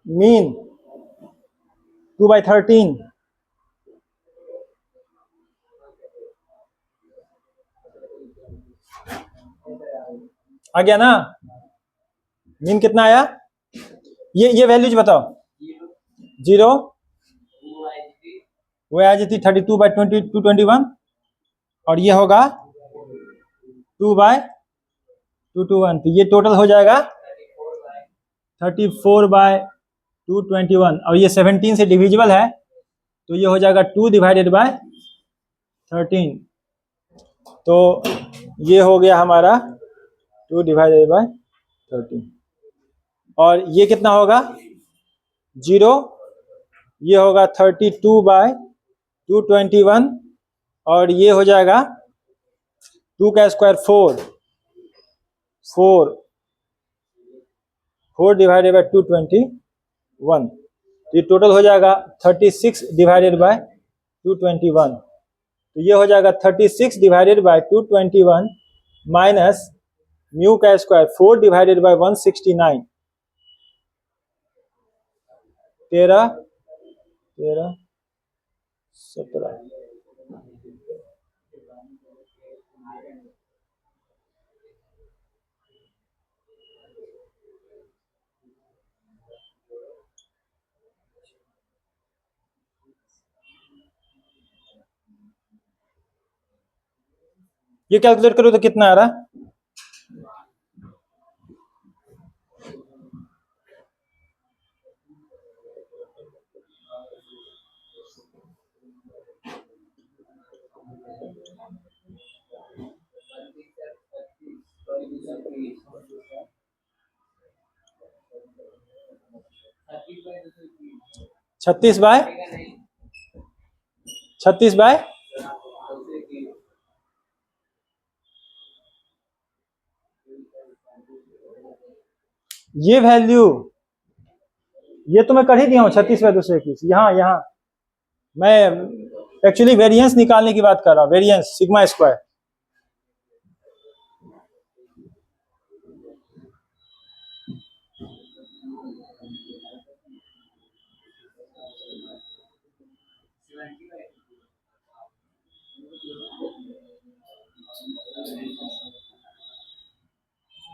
मीन 2/13 आ गया ना। मीन कितना आया? ये वैल्यूज बताओ। 0 वो आ जाती 32/221 और ये होगा 2/221, तो ये टोटल हो जाएगा 34/221 और ये 17 से डिविजिबल है तो ये हो जाएगा 2/13। तो ये हो गया हमारा 2/13 और ये कितना होगा 0, ये होगा 32/221 और ये हो जाएगा 2 का स्क्वायर 4/221, तो ये टोटल हो जाएगा 36/221। तो ये हो जाएगा 36/221 माइनस म्यू का स्क्वायर 4/169, 13 17। ये कैलकुलेट करो तो कितना आ रहा? छत्तीस बाय ये वैल्यू ये तो मैं कर ही दिया हूँ 36/221। यहाँ मैं एक्चुअली वेरिएंस निकालने की बात कर रहा हूँ, वेरिएंस सिग्मा स्क्वायर।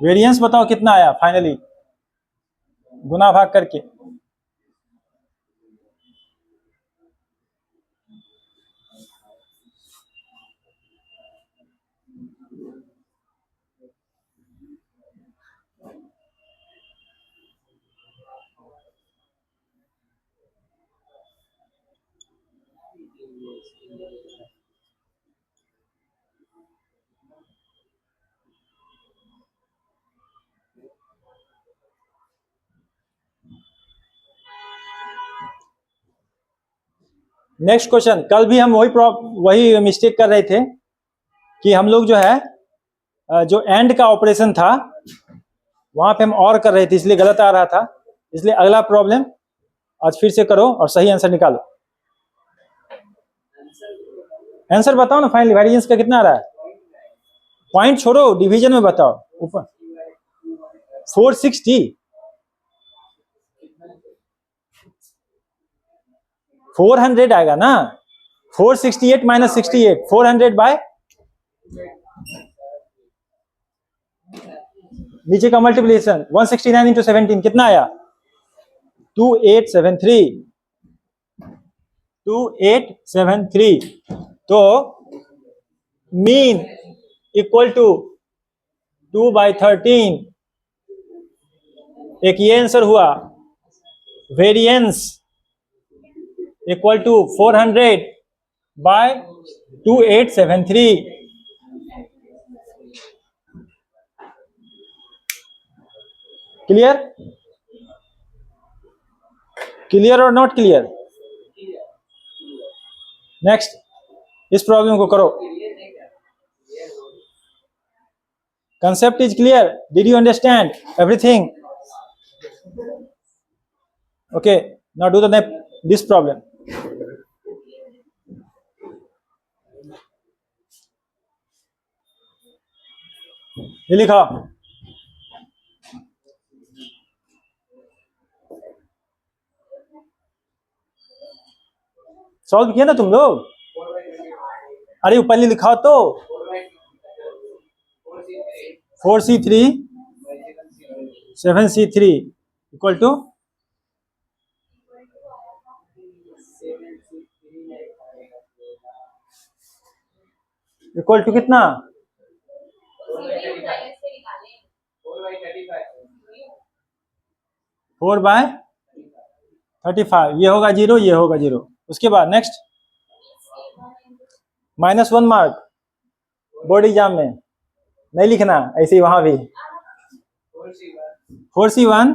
वेरिएंस बताओ कितना आया फाइनली गुना भाग करके। नेक्स्ट क्वेश्चन, कल भी हम वही मिस्टेक कर रहे थे कि हम लोग जो है जो एंड का ऑपरेशन था वहां पे हम और कर रहे थे इसलिए गलत आ रहा था। इसलिए अगला प्रॉब्लम आज फिर से करो और सही आंसर निकालो। आंसर बताओ ना फाइनली वेरिएंस का कितना आ रहा है। पॉइंट छोड़ो, डिवीजन में बताओ। ऊपर 460 400 आएगा ना। 468 माइनस 68 400 बाय नीचे का मल्टीप्लिकेशन 169 इंटू 17 कितना आया 2873। तो मीन इक्वल टू 2/13। एक ये आंसर हुआ। Variance equal to 400/2873। Clear? Clear और नॉट क्लियर? नेक्स्ट, इस प्रॉब्लम को करो। Concept is clear? Did you understand everything? Okay, now do the this problem. ये लिखा, सॉल्व किया ना तुम लोग? अरे ऊपर लिखा तो 4c3 7c3 इक्वल टू कितना? 4/35। ये होगा 0, ये होगा 0। उसके बाद नेक्स्ट, -1 मार्क बोर्ड एग्जाम में नहीं लिखना, ऐसे ही वहां भी 4c1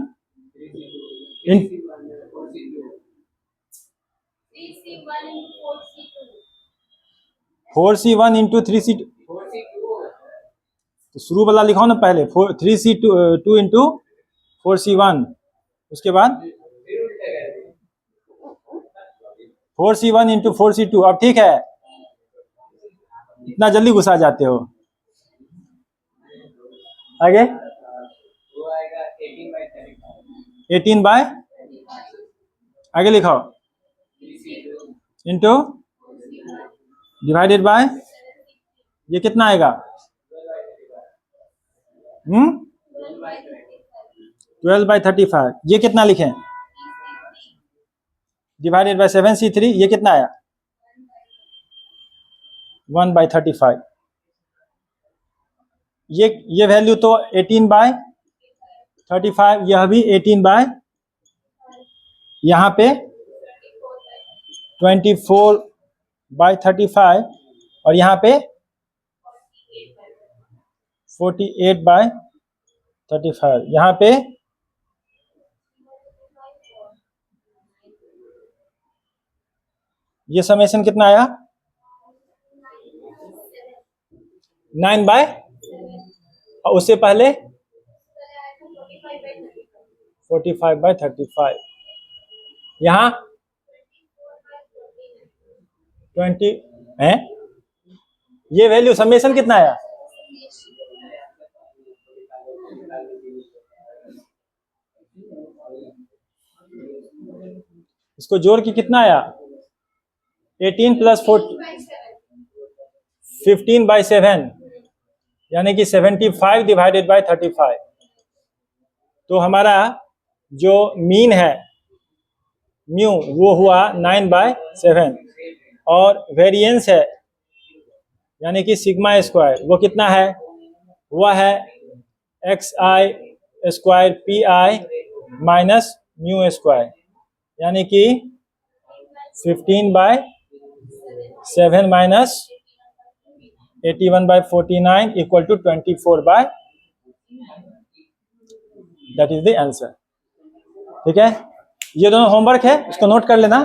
4c1 इंटू 3c2। तो शुरू वाला लिखाओ ना पहले, 3c2 इंटू 4c1। उसके बाद 4c1 इंटू 4c2। अब ठीक है, इतना जल्दी घुसा जाते हो। आगे 18 बाय, आगे लिखाओ, इंटू डिवाइडेड बाय, ये कितना आएगा? 12/35। ये कितना लिखें? डिवाइडेड बाय 7c3, ये कितना आया? 1/35। ये वैल्यू तो 18/35, यह भी 18 यहाँ पे 24/35 और यहाँ पे 48/35। यहाँ पे ये समेशन कितना आया? 9 और उससे पहले 45/35। यहाँ 20 है। ये वैल्यू समेशन कितना आया? इसको जोड़ के कितना आया? 18 प्लस 15/7 यानी कि 75 डिवाइडेड बाय 35। तो हमारा जो मीन है म्यू वो हुआ 9/7 और वेरिएंस है यानी कि सिग्मा स्क्वायर वो कितना है? वह है xi² pi minus mu square यानी कि 15/7 minus 81/49 equal to 24 that is the answer. ठीक है, ये दोनों होमवर्क है, इसको नोट कर लेना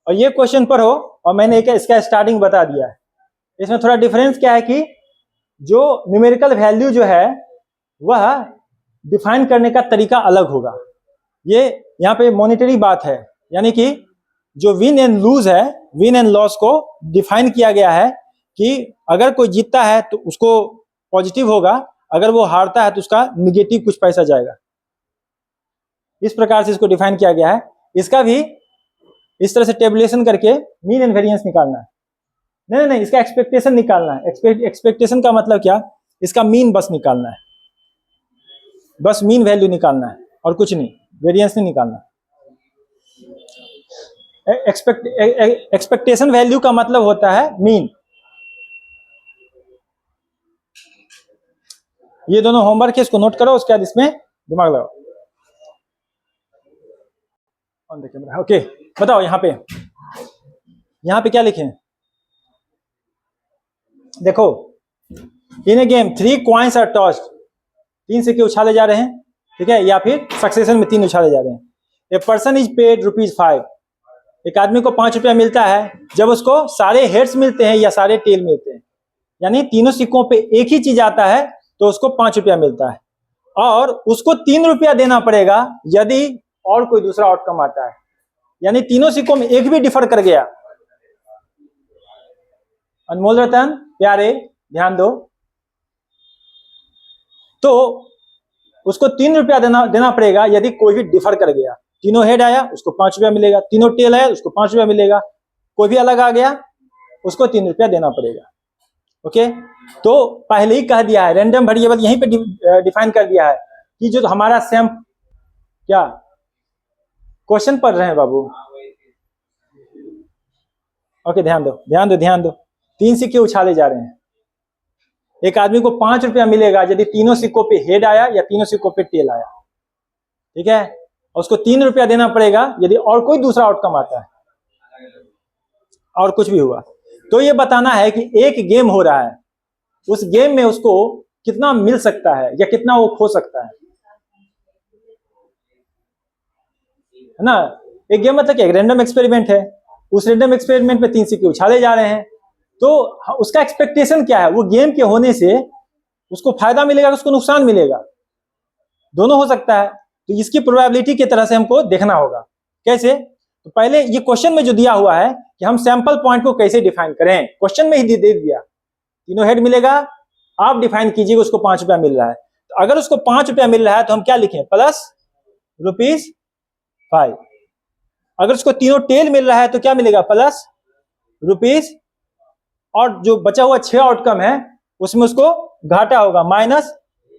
और ये क्वेश्चन पढ़ो। और मैंने एक इसका स्टार्टिंग बता दिया है। इसमें थोड़ा डिफरेंस क्या है कि जो न्यूमेरिकल वैल्यू जो है वह डिफाइन करने का तरीका अलग होगा। ये यहाँ पे मॉनिटरी बात है, यानी कि जो विन एंड लूज है, विन एंड लॉस को डिफाइन किया गया है कि अगर कोई जीतता है तो उसको पॉजिटिव होगा, अगर वो हारता है तो उसका निगेटिव कुछ पैसा जाएगा। इस प्रकार से इसको डिफाइन किया गया है। इसका भी इस तरह से टेबुलेशन करके मीन एंड वेरिएंस निकालना है। नहीं, इसका एक्सपेक्टेशन निकालना है। एक्सपेक्टेशन का मतलब क्या? इसका मीन बस निकालना है, बस मीन वैल्यू निकालना है और कुछ नहीं, वेरिएंस नहीं निकालना। एक्सपेक्टेशन वैल्यू का मतलब होता है मीन। ये दोनों होमवर्क है, इसको नोट करो, उसके बाद इसमें दिमाग लगाओ। On the camera. ओके, बताओ यहाँ पे क्या लिखे? देखो, इन ए गेम 3 कॉइन्स आर टॉस्ड। 3 सिक्के उछाले जा रहे हैं। ठीक है, या फिर सक्सेशन में 3 उछाले जा रहे हैं। A person is paid ₹5। एक आदमी को 5 रुपया मिलता है जब उसको सारे हेड्स मिलते हैं या सारे टेल मिलते हैं, यानी तीनों सिक्कों पे एक ही चीज आता है तो उसको 5 रुपया मिलता है, और उसको 3 रुपया देना पड़ेगा यदि और कोई दूसरा आउटकम आता है, यानी तीनों सिक्कों में एक भी डिफर कर गया। अनमोल रतन प्यारे ध्यान दो, तो उसको 3 रुपया देना पड़ेगा यदि कोई भी डिफर कर गया। तीनों हेड आया उसको 5 रुपया मिलेगा, तीनों टेल आया उसको 5 रुपया मिलेगा, कोई भी अलग आ गया उसको 3 रुपया देना पड़ेगा। ओके, तो पहले ही कह दिया है, रैंडम वेरिएबल यहीं पे डिफाइन कर दिया है कि जो हमारा सैम, क्या क्वेश्चन पढ़ रहे हैं बाबू? ओके, ध्यान दो। 3 सिक्के उछाले जा रहे हैं। एक आदमी को 5 रुपया मिलेगा यदि तीनों सिक्कों पे हेड आया या तीनों सिक्कों पे टेल आया, ठीक है, और उसको 3 रुपया देना पड़ेगा यदि और कोई दूसरा आउटकम आता है और कुछ भी हुआ। तो ये बताना है कि एक गेम हो रहा है, उस गेम में उसको कितना मिल सकता है या कितना वो खो सकता है ना। एक गेम मतलब क्या, रैंडम एक्सपेरिमेंट है, उस रैंडम एक्सपेरिमेंट में 3 सिक्के उछाले जा रहे हैं, तो उसका एक्सपेक्टेशन क्या है, वो गेम के होने से उसको फायदा मिलेगा, उसको नुकसान मिलेगा, दोनों हो सकता है। तो इसकी प्रोबेबिलिटी की तरह से हमको देखना होगा। कैसे? तो पहले ये क्वेश्चन में जो दिया हुआ है कि हम सैंपल पॉइंट को कैसे डिफाइन करें, क्वेश्चन में ही दे दिया, तीनों हेड मिलेगा, आप डिफाइन कीजिए उसको 5 रुपया मिल रहा है। तो अगर उसको 5 रुपया मिल रहा है तो हम क्या लिखें, प्लस ₹5। अगर उसको तीनों टेल मिल रहा है तो क्या मिलेगा, प्लस ₹, और जो बचा हुआ 6 आउटकम है उसमें उसको घाटा होगा, माइनस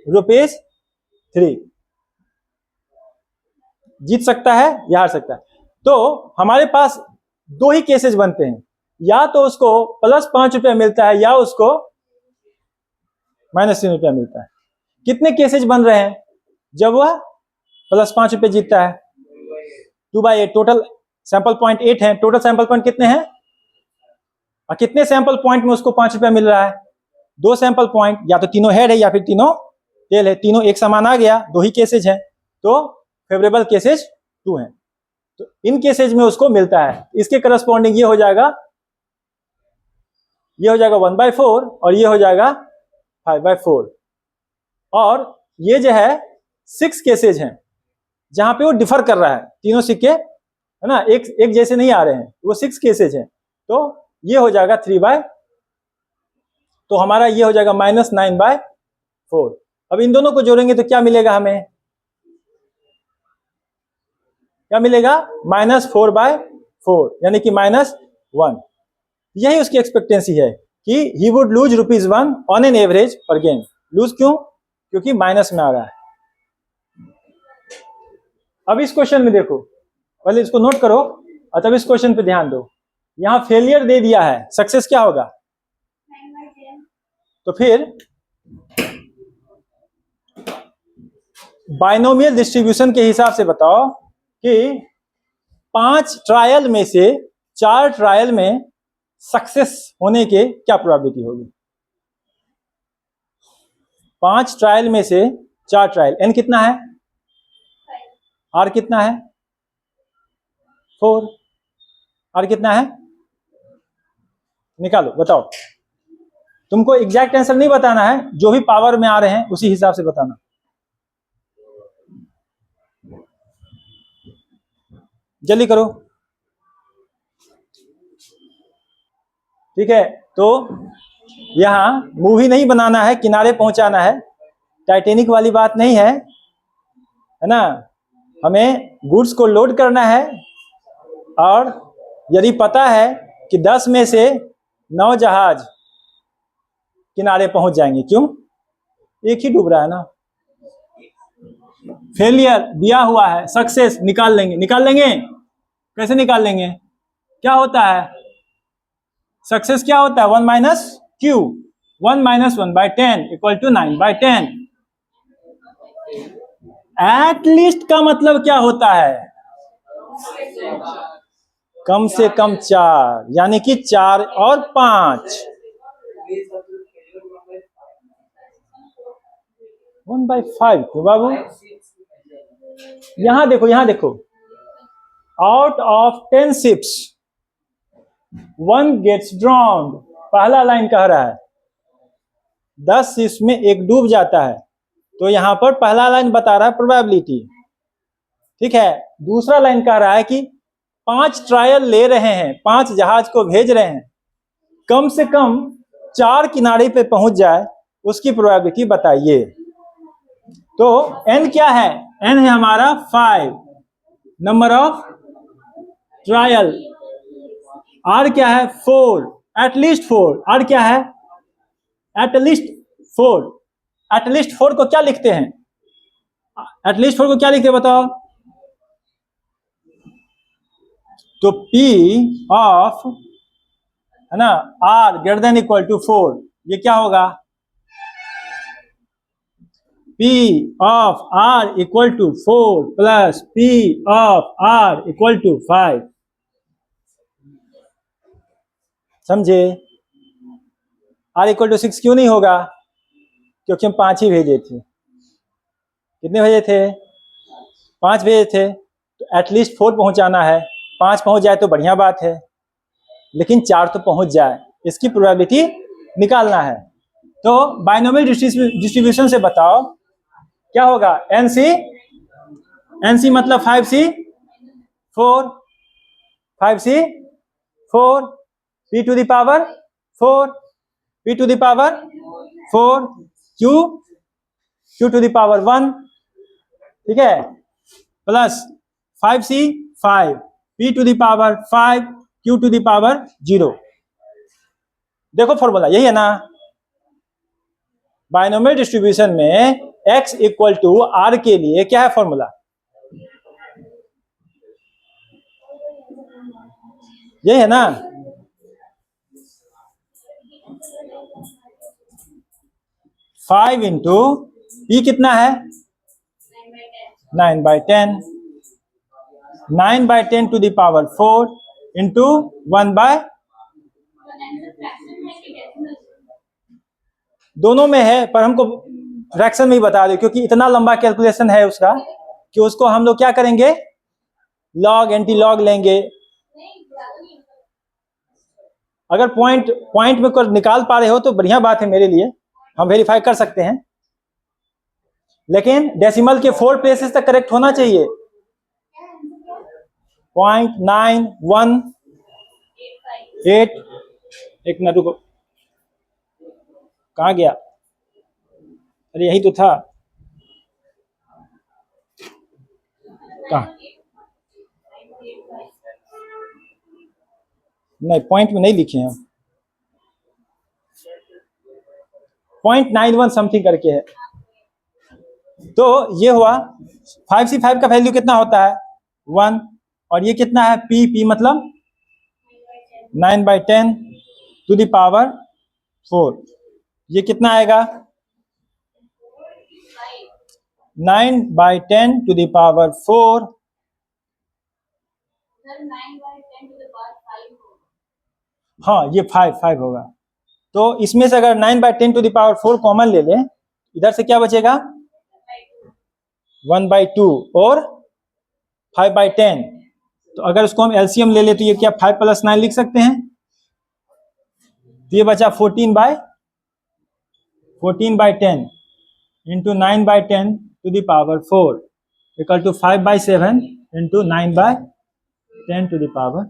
₹3। जीत सकता है या हार सकता है। तो हमारे पास 2 ही केसेस बनते हैं, या तो उसको प्लस 5 रुपया मिलता है या उसको माइनस 3 रुपया मिलता है। कितने केसेस बन रहे हैं जब वह प्लस 5 रुपये जीतता है? 2/8, टोटल सैंपल पॉइंट 8 है, टोटल सैंपल पॉइंट कितने हैं, और कितने सैंपल पॉइंट में उसको 5 रुपया मिल रहा है? 2 सैंपल पॉइंट, या तो तीनों हेड है या फिर तीनों टेल है, तीनों एक समान आ गया, 2 ही केसेज है, तो फेवरेबल केसेज 2 है, तो इन केसेज में उसको मिलता है। इसके करस्पॉन्डिंग ये हो जाएगा 1/4 और ये हो जाएगा 5/4, और ये जो है 6 केसेज हैं जहां पे वो डिफर कर रहा है, तीनों सिक्के है ना एक जैसे नहीं आ रहे हैं, वो 6 केसेज हैं, तो ये हो जाएगा 3/, तो हमारा ये हो जाएगा -9/4। अब इन दोनों को जोड़ेंगे तो क्या मिलेगा हमें, क्या मिलेगा, -4/4, यानी कि -1। यही उसकी एक्सपेक्टेंसी है कि he would lose ₹1 on an average पर गेम। लूज क्यों? क्योंकि माइनस में आ रहा है। अब इस क्वेश्चन में देखो, पहले इसको नोट करो और तब इस क्वेश्चन पे ध्यान दो। यहां फेलियर दे दिया है, सक्सेस क्या होगा, तो फिर बाइनोमियल डिस्ट्रीब्यूशन के हिसाब से बताओ कि 5 ट्रायल में से 4 ट्रायल में सक्सेस होने के क्या प्रोबेबिलिटी होगी? 5 ट्रायल में से 4 ट्रायल, एन कितना है, आर कितना है, 4, आर कितना है, निकालो बताओ। तुमको एग्जैक्ट आंसर नहीं बताना है, जो भी पावर में आ रहे हैं उसी हिसाब से बताना। जल्दी करो, ठीक है। तो यहां मूवी नहीं बनाना है, किनारे पहुंचाना है, टाइटैनिक वाली बात नहीं है ना। हमें गुड्स को लोड करना है, और यदि पता है कि 10 में से 9 जहाज किनारे पहुंच जाएंगे, क्यों, एक ही डूब रहा है ना। फेलियर दिया हुआ है, सक्सेस निकाल लेंगे, कैसे निकाल लेंगे, क्या होता है सक्सेस, क्या होता है 1 - Q, 1 - 1/10 = 9/10। एट लीस्ट का मतलब क्या होता है, कम से कम 4, यानी कि 4 और 5, 1/5 क्यों बाबू, यहां देखो, यहां देखो, out of 10 ships 1 gets drowned, पहला लाइन कह रहा है 10 शिप्स में एक डूब जाता है, तो यहां पर पहला लाइन बता रहा है प्रोबेबिलिटी, ठीक है। दूसरा लाइन कह रहा है कि 5 ट्रायल ले रहे हैं, 5 जहाज को भेज रहे हैं, कम से कम 4 किनारे पे पहुंच जाए, उसकी प्रोबेबिलिटी बताइए। तो n क्या है? n है हमारा 5, नंबर ऑफ ट्रायल। r क्या है? 4, एटलीस्ट 4। r क्या है? एटलीस्ट 4। एटलीस्ट 4 को क्या लिखते हैं? एटलीस्ट 4 को क्या लिखते हैं बताओ? तो p ऑफ, है ना, r greater than equal to 4, ये क्या होगा? P of R equal to 4 plus P of R equal to 5, समझे? R इक्वल टू 6 क्यों नहीं होगा? क्योंकि हम 5 ही भेजे थे। कितने भेजे थे? 5 भेजे थे, तो एटलीस्ट 4 पहुंचाना है। 5 पहुंच जाए तो बढ़िया बात है, लेकिन 4 तो पहुंच जाए, इसकी प्रोबेबिलिटी निकालना है। तो बाइनोमियल डिस्ट्रीब्यूशन से बताओ क्या होगा? एनसी मतलब 5C 4, 5C 4, p to the power 4, p to the power 4, q to the power 1, ठीक है, plus 5C 5, p to the power 5, q to the power 0। देखो फॉर्मूला यही है ना। बाइनोमियल डिस्ट्रीब्यूशन में x इक्वल टू r के लिए क्या है फॉर्मूला? यही है ना। फाइव इंटू पी कितना है? 9/10, 9/10 टू द पावर 4 इंटू 1/, दोनों में है, पर हमको फ्रैक्शन में ही बता दो, क्योंकि इतना लंबा कैलकुलेशन है उसका कि उसको हम लोग क्या करेंगे, लॉग एंटी लॉग लेंगे। अगर पॉइंट में कोई निकाल पा रहे हो तो बढ़िया बात है मेरे लिए, हम वेरीफाई कर सकते हैं, लेकिन डेसिमल के 4 प्लेसेस तक करेक्ट होना चाहिए। 0.9188, एक मिनट रुको, कहाँ गया? अरे यही तो था, कहाँ? नहीं, पॉइंट में नहीं लिखे हैं, 0.91 समथिंग करके है। तो ये हुआ 5C5 का वैल्यू कितना होता है? 1, और ये कितना है? p मतलब 9/10 टू द पावर 4, ये कितना आएगा? 9/10 टू द पावर 4, हाँ ये 5 होगा। तो इसमें से अगर 9/10 टू द पावर 4 कॉमन ले लें, इधर से क्या बचेगा? 1/2 और 5/10। तो अगर उसको हम एलसीएम ले ले तो ये क्या 5 + 9 लिख सकते हैं? तो ये बचा 14/10 into 9/10 to the power 4 equal to 5/7 into 9/10 to the power.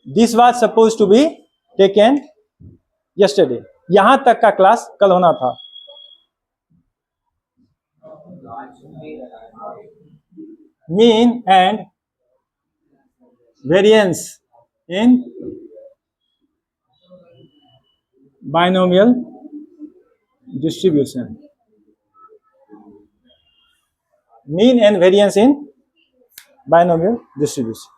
This was suppose to be taken yesterday. यहां तक का क्लास कल होना था। Mean and variance in binomial distribution, mean and variance in binomial distribution.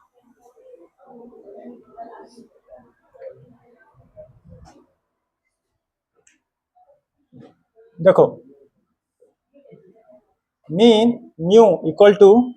देखो, मीन म्यू इक्वल टू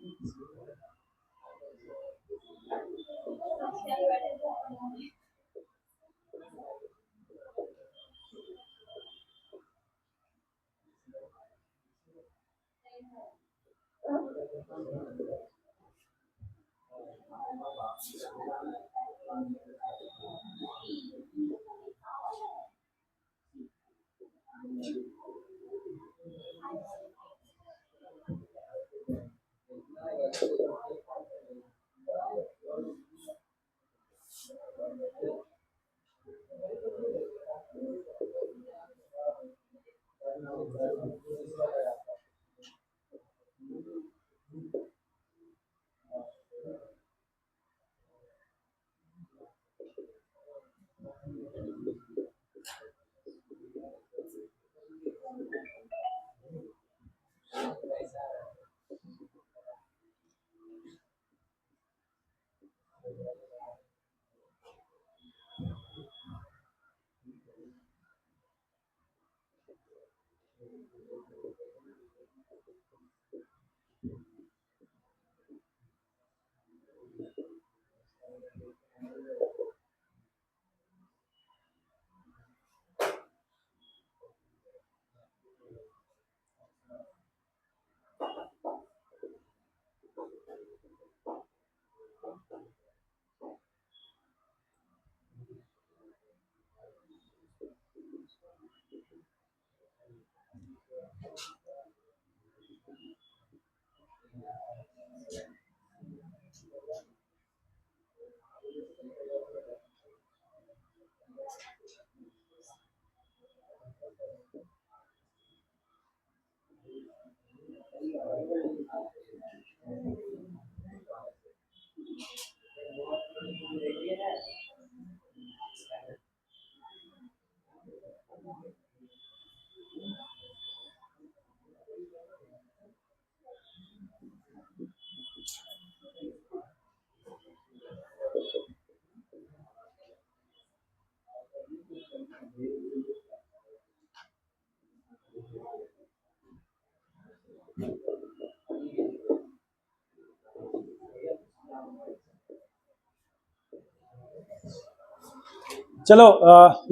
चलो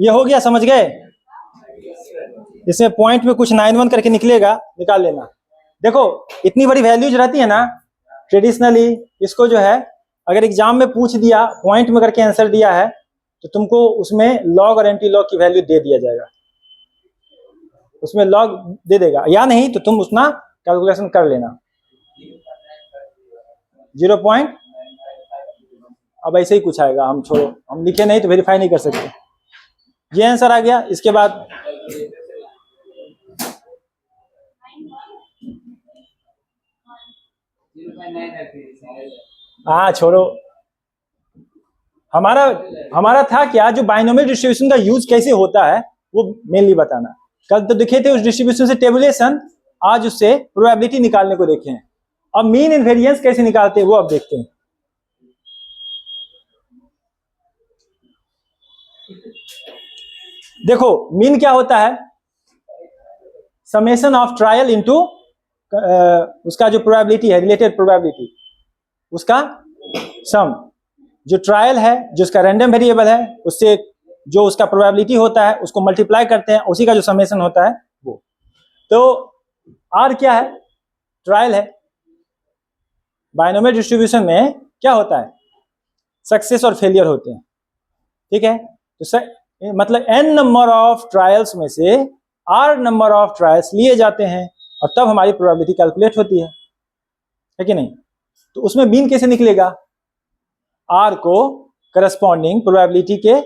ये हो गया, समझ गए। इसमें पॉइंट में कुछ 9-1 करके निकलेगा, निकाल लेना। देखो इतनी बड़ी वैल्यूज रहती है ना, ट्रेडिशनली इसको जो है अगर एग्जाम में पूछ दिया, पॉइंट में करके आंसर दिया है, तो तुमको उसमें लॉग और एंटी लॉग की वैल्यू दे दिया जाएगा, उसमें लॉग दे देगा, या नहीं तो तुम उसना कैलकुलेशन कर लेना। 0 पॉइंट अब ऐसे ही कुछ आएगा, हम छोड़ो, हम लिखे नहीं तो वेरीफाई नहीं कर सकते। ये आंसर आ गया। इसके बाद हाँ छोड़ो, हमारा था क्या, जो बाइनोमियल डिस्ट्रीब्यूशन का यूज कैसे होता है वो मेनली बताना। कल तो दिखे थे उस डिस्ट्रीब्यूशन से टेबुलेशन, आज उससे प्रोबेबिलिटी निकालने को देखे हैं। अब मीन एंड वेरिएंस कैसे निकालते हैं वो अब देखते हैं। देखो मीन क्या होता है, समेशन ऑफ ट्रायल इनटू उसका जो प्रोबेबिलिटी है, रिलेटेड प्रोबेबिलिटी, उसका सम। जो ट्रायल है, जो उसका रैंडम वेरिएबल है, उससे जो उसका प्रोबेबिलिटी होता है उसको मल्टीप्लाई करते हैं, उसी का जो समेशन होता है वो। तो आर क्या है, ट्रायल है। बाइनोमियल डिस्ट्रीब्यूशन में क्या होता है, सक्सेस और फेलियर होते हैं, ठीक है। तो मतलब n नंबर ऑफ ट्रायल्स में से r नंबर ऑफ ट्रायल्स लिए जाते हैं और तब हमारी प्रोबेबिलिटी कैलकुलेट होती है कि नहीं। तो उसमें मीन कैसे निकलेगा, r को करस्पॉन्डिंग प्रोबेबिलिटी के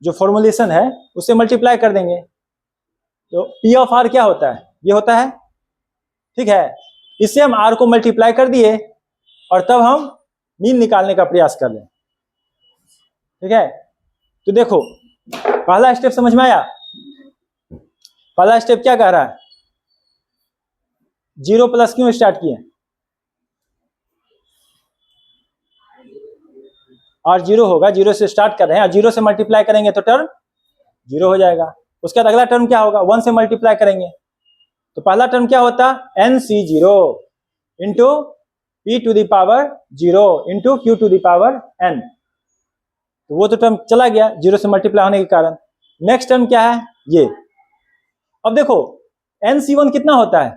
जो फॉर्मुलेशन है उससे मल्टीप्लाई कर देंगे। तो P ऑफ r क्या होता है, ये होता है, ठीक है। इससे हम r को मल्टीप्लाई कर दिए और तब हम मीन निकालने का प्रयास कर रहे हैं, ठीक है। तो देखो पहला स्टेप समझ में आया। पहला स्टेप क्या कह रहा है, 0 प्लस क्यों स्टार्ट किए, और 0 होगा, 0 से स्टार्ट कर रहे हैं और 0 से मल्टीप्लाई करेंगे तो टर्म 0 हो जाएगा। उसके बाद अगला टर्म क्या होगा, 1 से मल्टीप्लाई करेंगे तो पहला टर्म क्या होता, NC0 into P to the power 0 into Q to the power N। तो वो तो टर्म चला गया 0 से मल्टीप्लाई होने के कारण। नेक्स्ट टर्म क्या है, ये। अब देखो NC1 कितना होता है,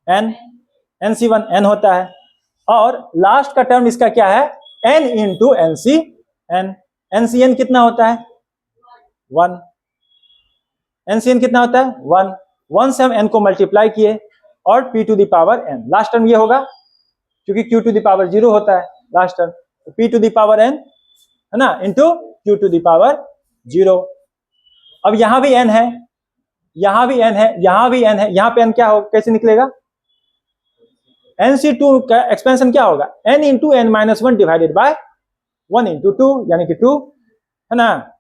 n, NC1 n होता है, और लास्ट का टर्म इसका क्या है, n इंटू NCn। NCn कितना होता है, 1। NCn कितना होता है, 1। 1 से हम n को मल्टीप्लाई किए और p to the power n, last term ये होगा क्योंकि q टू द पावर 0 होता है लास्ट टर्म, तो p to the power n है ना into q to the power 0। अब यहां भी n है, यहां भी n है, यहां भी n है, यहां पे n क्या हो, कैसे निकलेगा, NC2 का एक्सपेंशन क्या होगा, n into n minus 1 divided by 1 into 2 यानी कि 2 है ना।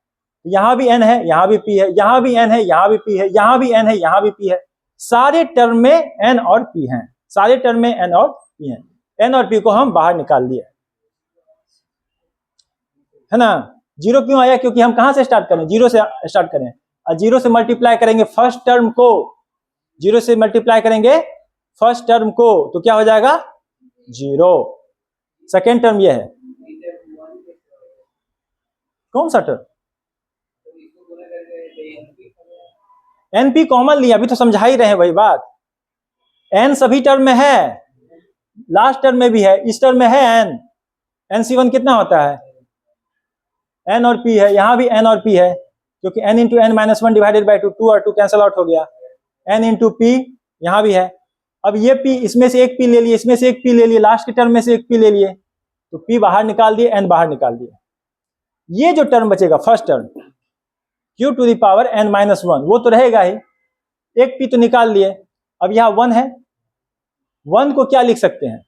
यहां भी n है, यहां भी p है, यहां भी n है, यहां भी p है, यहां भी n है, यहां भी p है, सारे टर्म में n और p हैं, सारे टर्म में n और p हैं। n और p को हम बाहर निकाल लिए है ना। जीरो क्यों आया, क्योंकि हम कहां से स्टार्ट करें, जीरो से स्टार्ट करें, और जीरो से मल्टीप्लाई करेंगे फर्स्ट टर्म को, जीरो से मल्टीप्लाई करेंगे फर्स्ट टर्म को, तो क्या हो जाएगा 0। सेकेंड टर्म ये है, कौन सा टर्म, NP कॉमन लिया, अभी तो समझा ही रहे हैं वही बात, n सभी टर्म में है, लास्ट टर्म में भी है, इस टर्म में है n, NC1 कितना होता है, n और p है, यहां भी n और p है, क्योंकि n into n minus 1 divided by 2, 2 और 2 कैंसल आउट हो गया, n इंटू p यहां भी है। अब ये p, इसमें से एक p ले लिए, इसमें से एक p ले लिए, लास्ट के टर्म में से एक p ले लिए, तो p बाहर निकाल दिए, n बाहर निकाल दिए, ये जो टर्म बचेगा first term q to the power n minus 1 वो तो रहेगा ही, एक p तो निकाल लिए। अब यहां 1 है, 1 को क्या लिख सकते हैं,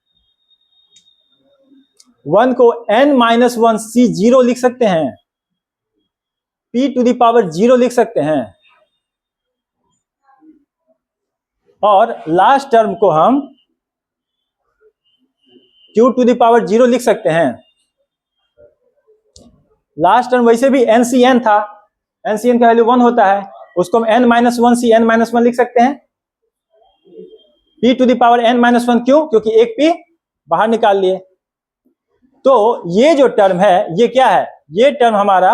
1 को n माइनस 1 C0 लिख सकते हैं, p टू द पावर 0 लिख सकते हैं, और लास्ट टर्म को हम q टू द पावर 0 लिख सकते हैं। लास्ट टर्म वैसे भी NCn था, NCn का वैल्यू 1 होता है, उसको हम n minus 1 C n minus 1 लिख सकते हैं, p to the power n minus 1, क्यों, क्योंकि एक p बाहर निकाल लिए। तो ये जो टर्म है ये क्या है, ये टर्म हमारा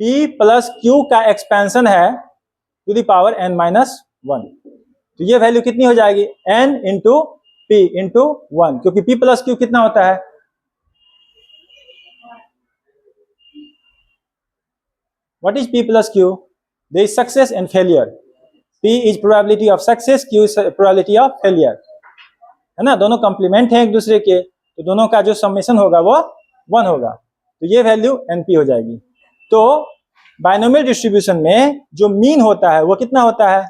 p प्लस q का एक्सपेंशन है to the power n minus 1, तो ये वैल्यू कितनी हो जाएगी, n इंटू p इंटू 1, क्योंकि p प्लस q कितना होता है, what is p plus q, there is success and failure, p is probability of success, q is probability of failure, है ना, दोनों कंप्लीमेंट हैं एक दूसरे के, तो दोनों का जो समेशन होगा वो 1 होगा, तो ये वैल्यू np हो जाएगी। तो बाइनोमियल डिस्ट्रीब्यूशन में जो मीन होता है वो कितना होता है,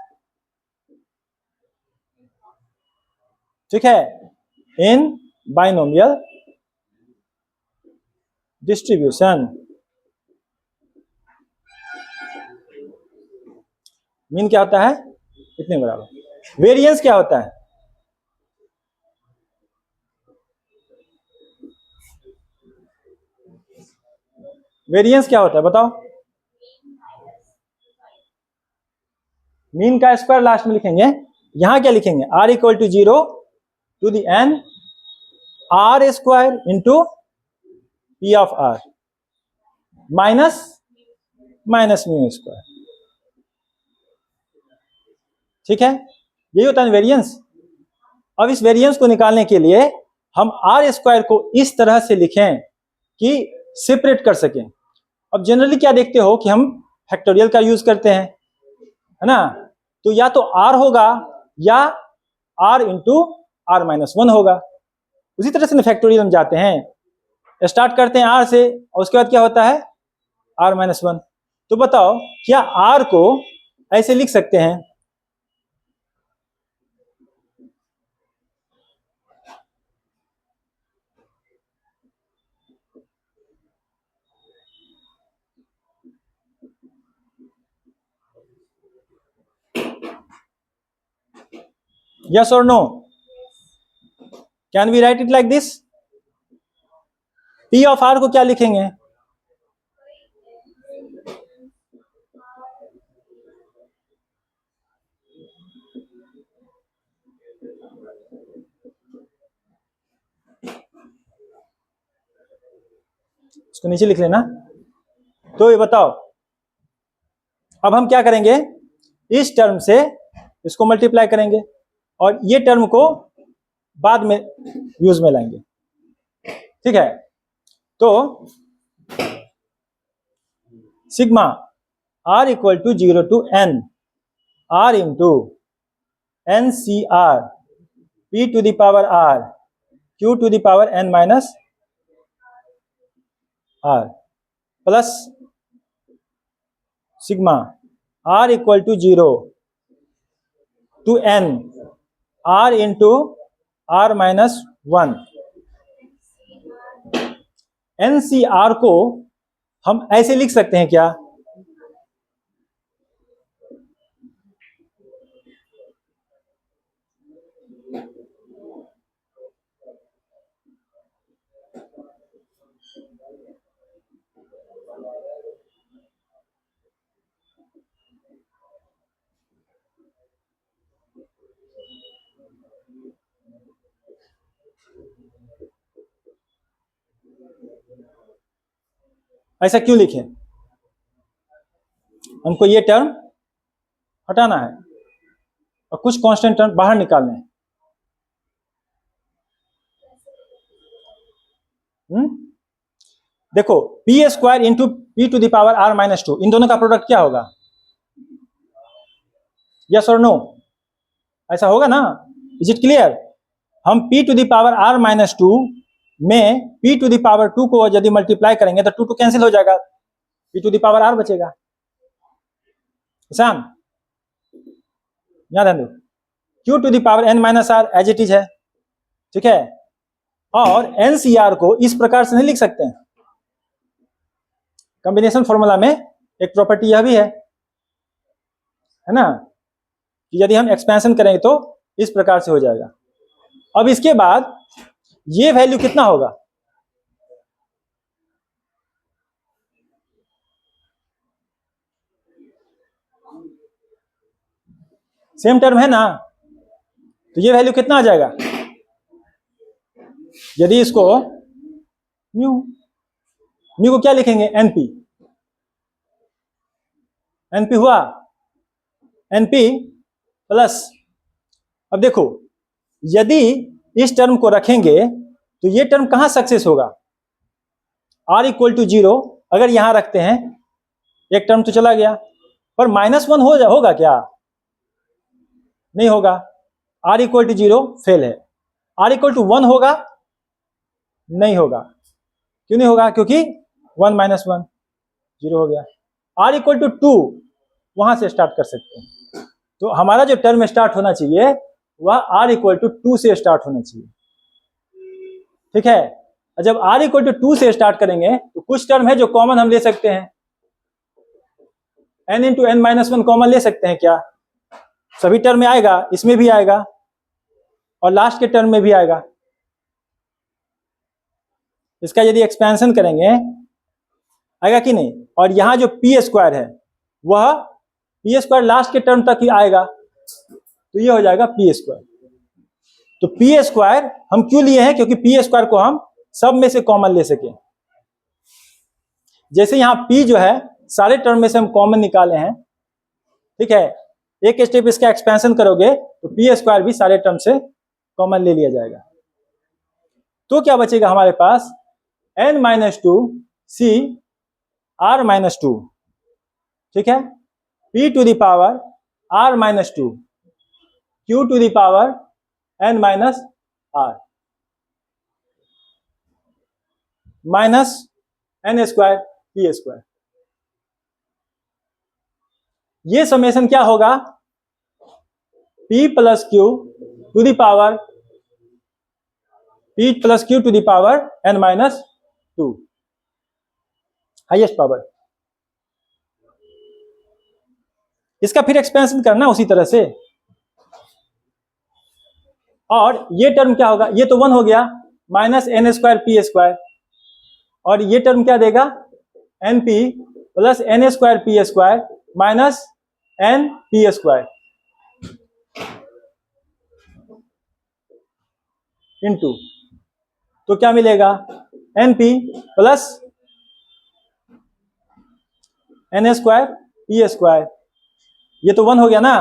ठीक है, इन बाइनोमियल डिस्ट्रीब्यूशन मीन क्या होता है, इतने बराबर। वेरिएंस क्या होता है, वेरिएंस क्या होता है बताओ, मीन का स्क्वायर लास्ट में लिखेंगे, यहां क्या लिखेंगे, r equal to 0 to the n r square into p of r minus minus mu square, ठीक है, यही होता है वेरिएंस। अब इस वेरिएंस को निकालने के लिए हम r स्क्वायर को इस तरह से लिखें कि सेपरेट कर सकें। अब जनरली क्या देखते हो कि हम फैक्टोरियल का यूज करते हैं, है ना, तो या तो r होगा या r इंटू r माइनस 1 होगा, उसी तरह से फैक्टोरियल हम जाते हैं, स्टार्ट करते हैं r से और उसके बाद क्या होता है r माइनस 1। तो बताओ क्या r को ऐसे लिख सकते हैं, yes or no, can we write it like this, p of r को क्या लिखेंगे, इसको नीचे लिख लेना। तो ये बताओ अब हम क्या करेंगे, इस टर्म से इसको मल्टीप्लाई करेंगे और ये टर्म को बाद में यूज में लाएंगे, ठीक है। तो sigma r equal to 0 to n r into n c r p to the power r q to the power n minus r plus sigma r equal to 0 to n r into r minus 1। NCR को हम ऐसे लिख सकते हैं क्या? ऐसा क्यों लिखें? हमको ये टर्म हटाना है और कुछ कांस्टेंट टर्म बाहर निकालने हैं। देखो p square into p to the power r minus 2, इन दोनों का प्रोडक्ट क्या होगा? यस और नो? ऐसा होगा ना? Is it clear? हम p to the power r minus 2 में p टू द पावर 2 को यदि मल्टीप्लाई करेंगे तो 2 2 कैंसिल हो जाएगा, p to the power r बचेगा। ईशान याद है, q to the power n minus r as it is है, ठीक है। और NCR को इस प्रकार से नहीं लिख सकते हैं। कॉम्बिनेशन फॉर्मूला में एक प्रॉपर्टी यह भी है ना, कि यदि हम एक्सपेंशन करेंगे तो इस प्रकार से हो जाएगा। अब इसके बाद ये वैल्यू कितना होगा? सेम टर्म है ना, तो ये वैल्यू कितना आ जाएगा? यदि इसको म्यू म्यू को क्या लिखेंगे? एनपी। एनपी हुआ, एनपी प्लस, अब देखो यदि इस टर्म को रखेंगे तो ये टर्म कहां सक्सेस होगा? r इक्वल टू 0 अगर यहां रखते हैं, एक टर्म तो चला गया, पर -1 होगा क्या? नहीं होगा। r इक्वल टू 0 फेल है। r इक्वल टू 1 होगा? नहीं होगा। क्यों नहीं होगा? क्योंकि 1 माइनस 1 0 हो गया। r इक्वल टू 2 वहां से स्टार्ट कर सकते हैं। तो हमारा जो टर्म स्टार्ट होना चाहिए वह r इक्वल टू 2 से स्टार्ट होना चाहिए, ठीक है। जब r इक्वल टू 2 से स्टार्ट करेंगे तो कुछ टर्म है जो कॉमन हम ले सकते हैं, n into n minus 1 common ले सकते हैं क्या? सभी टर्म में आएगा, इसमें भी आएगा और लास्ट के टर्म में भी आएगा। इसका यदि एक्सपेंशन करेंगे आएगा कि नहीं? और यहां जो पी स्क्वायर है वह पी स्क्वायर लास्ट के टर्म तक ही आएगा, तो ये हो जाएगा पी स्क्वायर। तो पी स्क्वायर हम क्यों लिए हैं? क्योंकि पी स्क्वायर को हम सब में से कॉमन ले सके। जैसे यहां पी जो है सारे टर्म में से हम कॉमन निकाले हैं, ठीक है। एक स्टेप इसका एक्सपेंशन करोगे तो पी स्क्वायर भी सारे टर्म से कॉमन ले लिया जाएगा। तो क्या बचेगा हमारे पास? n minus 2 c r minus 2, ठीक है। p to the power r minus 2 q to the power n minus r minus n square p square. ये समेशन क्या होगा? p plus q to the power p plus q to the power n minus 2, highest power. इसका फिर expansion करना उसी तरह से। और ये टर्म क्या होगा? ये तो 1 हो गया, minus n square p square. और ये टर्म क्या देगा? N p plus n square p square minus n p square into, तो क्या मिलेगा? N p plus n square p square, ये तो 1 हो गया ना,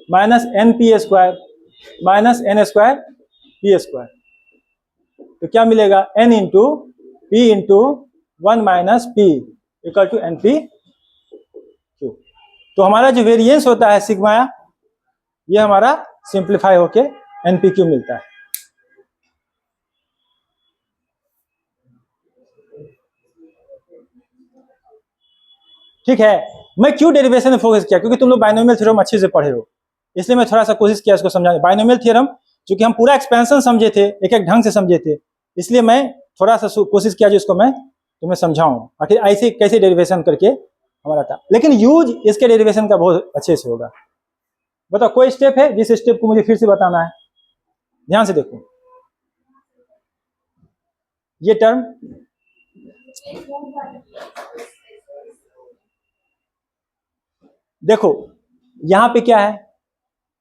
minus n p square minus n square p square. तो क्या मिलेगा, n into p into 1 minus p equal to n p q. तो हमारा जो वेरिएंस होता है सिग्मा, ये हमारा सिंप्लीफाई होके एन पी क्यू मिलता है। ठीक है, मैं क्यों डेरिवेशन में फोकस किया, क्योंकि तुम लोग बाइनोमियल थ्योरम अच्छे से पढ़े हो, इसलिए मैं थोड़ा सा कोशिश किया इसको समझाने। बाइनोमियल थ्योरम क्योंकि हम पूरा एक्सपेंशन समझे थे, एक एक ढंग से समझे थे, इसलिए मैं थोड़ा सा कोशिश किया जिसको मैं तुम्हें समझाऊं, आखिर ऐसे कैसे डेरिवेशन करके हमारा था। लेकिन यूज इसके डेरिवेशन का बहुत अच्छे से होगा। बताओ कोई स्टेप है जिस स्टेप को मुझे फिर से बताना है, ध्यान से देखो। ये टर्म देखो, यहां पे क्या है,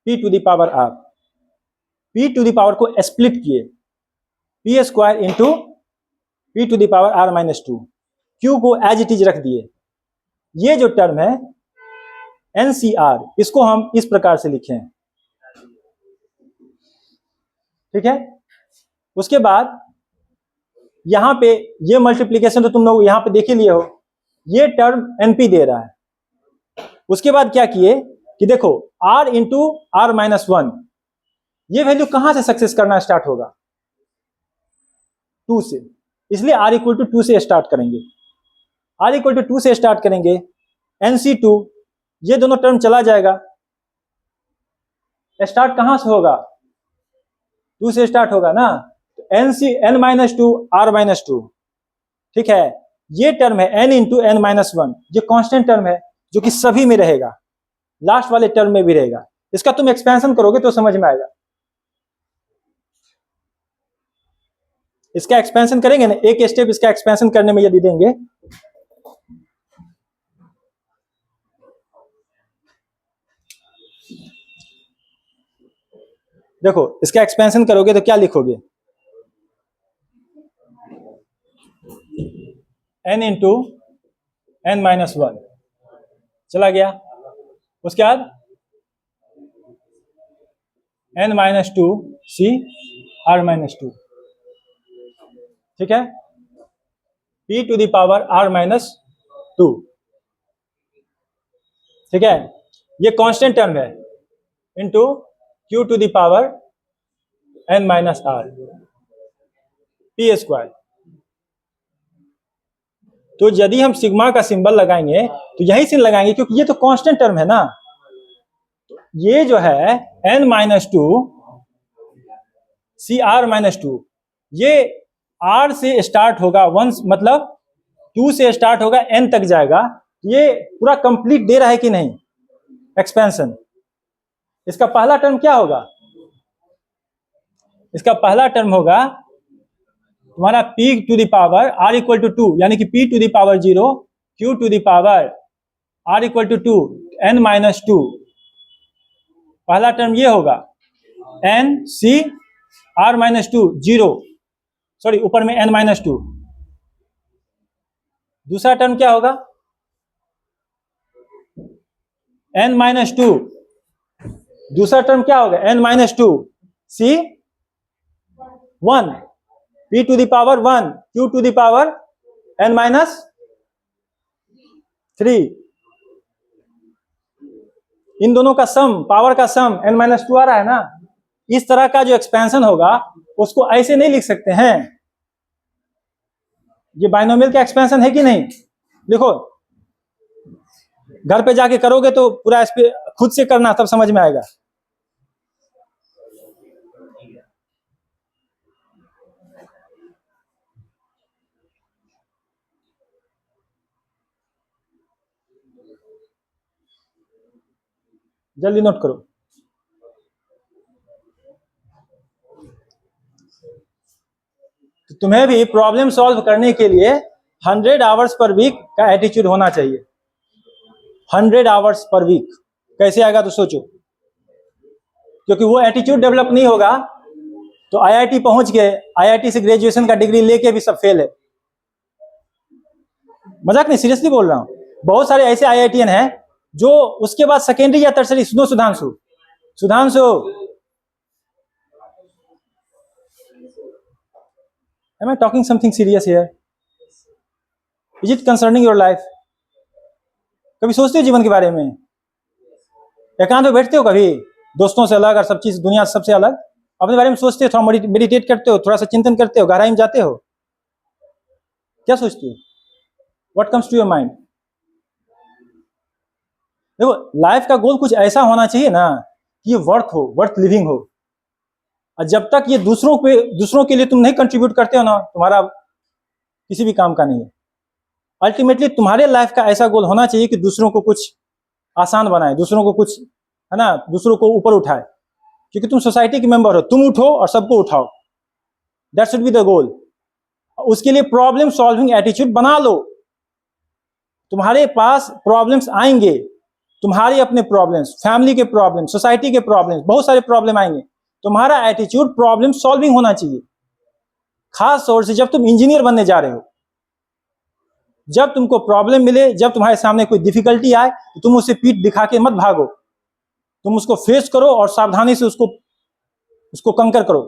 p to the power r, p to the power को स्प्लिट किए, p square into p to the power r minus 2, q को एज इट इज रख दिए। ये जो टर्म है NCR, इसको हम इस प्रकार से लिखें, ठीक है। उसके बाद यहां पे ये मल्टीप्लीकेशन तो तुम लोग यहां पे देख ही लिए हो, ये टर्म NP दे रहा है। उसके बाद क्या किए कि देखो r इंटू आर माइनस 1, ये वैल्यू कहां से सक्सेस करना स्टार्ट होगा, 2 से, इसलिए r इक्वल टू 2 से स्टार्ट करेंगे। r इक्वल टू 2 से स्टार्ट करेंगे, NC2, ये दोनों टर्म चला जाएगा, स्टार्ट कहां से होगा, 2 से स्टार्ट होगा ना, n माइनस 2 r माइनस 2, ठीक है। ये टर्म है n इंटू एन माइनस 1, ये कांस्टेंट टर्म है जो कि सभी में रहेगा, लास्ट वाले टर्म में भी रहेगा। इसका तुम एक्सपेंशन करोगे तो समझ में आएगा। इसका एक्सपेंशन करेंगे ना, एक स्टेप इसका एक्सपेंशन करने में यदि देंगे, देखो इसका एक्सपेंशन करोगे तो क्या लिखोगे, n इंटू एन माइनस 1 चला गया, उसके बाद n minus 2 c r minus 2, ठीक है, p to the power r minus 2, ठीक है। ये कांस्टेंट टर्म है, into q to the power n minus r p square. तो यदि हम सिग्मा का सिंबल लगाएंगे तो यही से लगाएंगे, क्योंकि ये तो कांस्टेंट टर्म है ना। ये जो है n minus 2 c r minus 2, ये r से स्टार्ट होगा, 1 मतलब 2 से स्टार्ट होगा, n तक जाएगा। ये पूरा कंप्लीट दे रहा है कि नहीं एक्सपेंशन। इसका पहला टर्म क्या होगा, इसका पहला टर्म होगा तुम्हारा p to the power r equal to 2, यानी कि p to the power 0, q to the power r equal to 2, n minus 2। पहला टर्म ये होगा n c r minus 2 0, sorry ऊपर में n माइनस 2। दूसरा टर्म क्या होगा, n माइनस 2, दूसरा टर्म क्या होगा, n minus 2 c 1, p to the power 1, q to the power n minus 3। इन दोनों का सम, पावर का सम n माइनस 2 आ रहा है ना। इस तरह का जो एक्सपेंशन होगा उसको ऐसे नहीं लिख सकते हैं। ये बाइनोमियल का एक्सपेंशन है कि नहीं, देखो घर पे जाके करोगे तो पूरा इस पे खुद से करना, तब समझ में आएगा। जल्दी नोट करो। तो तुम्हें भी प्रॉब्लम सॉल्व करने के लिए 100 आवर्स पर वीक का एटीट्यूड होना चाहिए। 100 आवर्स पर वीक कैसे आएगा तो सोचो, क्योंकि वो एटीट्यूड डेवलप नहीं होगा तो आईआईटी पहुंच गए, आईआईटी से ग्रेजुएशन का डिग्री लेके भी सब फेल है। मजाक नहीं, सीरियसली बोल रहा हूं। बहुत सारे ऐसे आईआईटीएन हैं जो उसके बाद सेकेंडरी या टर्सरी, सुनो Sudhanshu, Sudhanshu Am I talking something serious here? Is it concerning your life? कभी सोचते हो जीवन के बारे में? एकांत में बैठते हो कभी, दोस्तों से अलग और सब चीज दुनिया सबसे अलग, अपने बारे में सोचते हो, थोड़ा मेडिटेट करते हो, थोड़ा सा चिंतन करते हो, गहराई में जाते हो, क्या सोचते हो? What comes to your mind? देखो, लाइफ का गोल कुछ ऐसा होना चाहिए ना कि ये वर्थ लिविंग हो। और जब तक ये दूसरों के लिए तुम नहीं कंट्रीब्यूट करते हो ना, तुम्हारा किसी भी काम का नहीं है। अल्टीमेटली तुम्हारे लाइफ का ऐसा गोल होना चाहिए कि दूसरों को कुछ आसान बनाए, दूसरों को कुछ, है ना, दूसरों को ऊपर उठाए, क्योंकि तुम सोसाइटी के मेंबर हो, तुम उठो और सबको उठाओ। That should be the goal. उसके लिए प्रॉब्लम सॉल्विंग एटीट्यूड बना लो। तुम्हारे पास प्रॉब्लम्स आएंगे, तुम्हारे अपने प्रॉब्लम्स, फैमिली के प्रॉब्लम्स, सोसाइटी के प्रॉब्लम्स, बहुत सारे प्रॉब्लम आएंगे। तुम्हारा एटीट्यूड प्रॉब्लम सॉल्विंग होना चाहिए। खास तौर से जब तुम इंजीनियर बनने जा रहे हो, जब तुमको प्रॉब्लम मिले, जब तुम्हारे सामने कोई डिफिकल्टी आए, तो तुम उसे पीठ दिखा के मत भागो, तुम उसको फेस करो और सावधानी से उसको कंकर करो,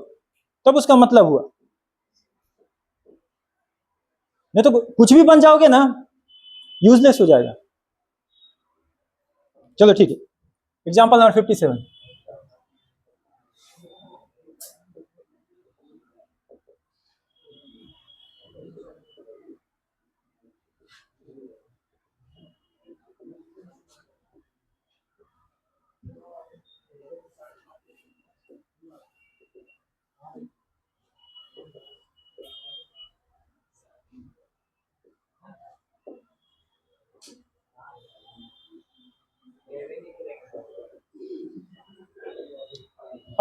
तब उसका मतलब हुआ। नहीं तो कुछ भी बन जाओगे ना, यूजलेस हो जाएगा। चलो ठीक है, एग्जाम्पल नंबर 57।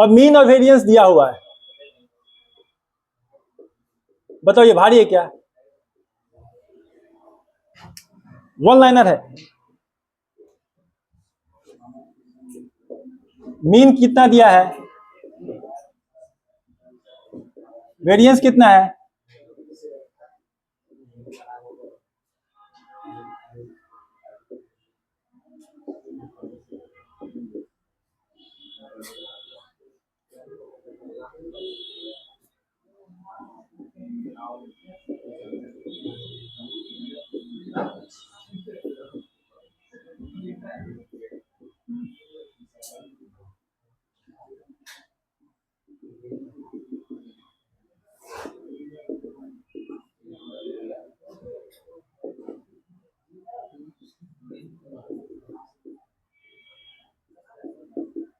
अब मीन और वेरिएंस दिया हुआ है, बताओ ये भारी है क्या? वन लाइनर है। मीन कितना दिया है, वेरिएंस कितना है?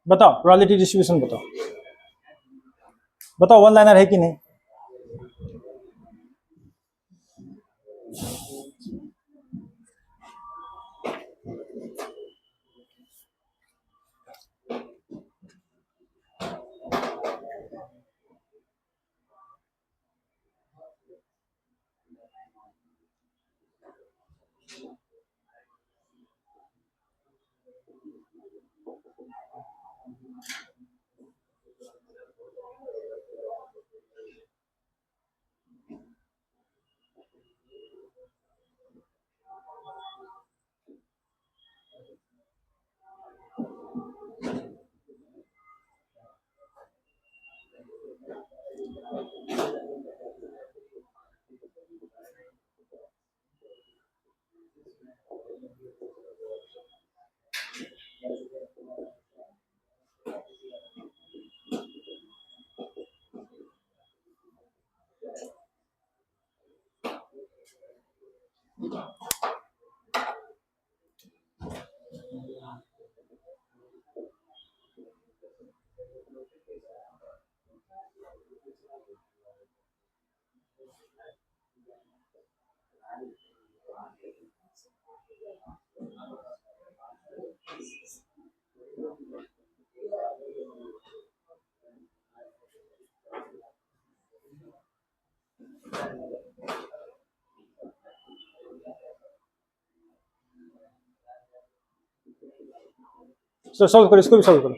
बताओ प्रोबेबिलिटी डिस्ट्रीब्यूशन बताओ, बताओ वन लाइनर है कि नहीं? तो सॉल्व करो, इसको भी सॉल्व करो।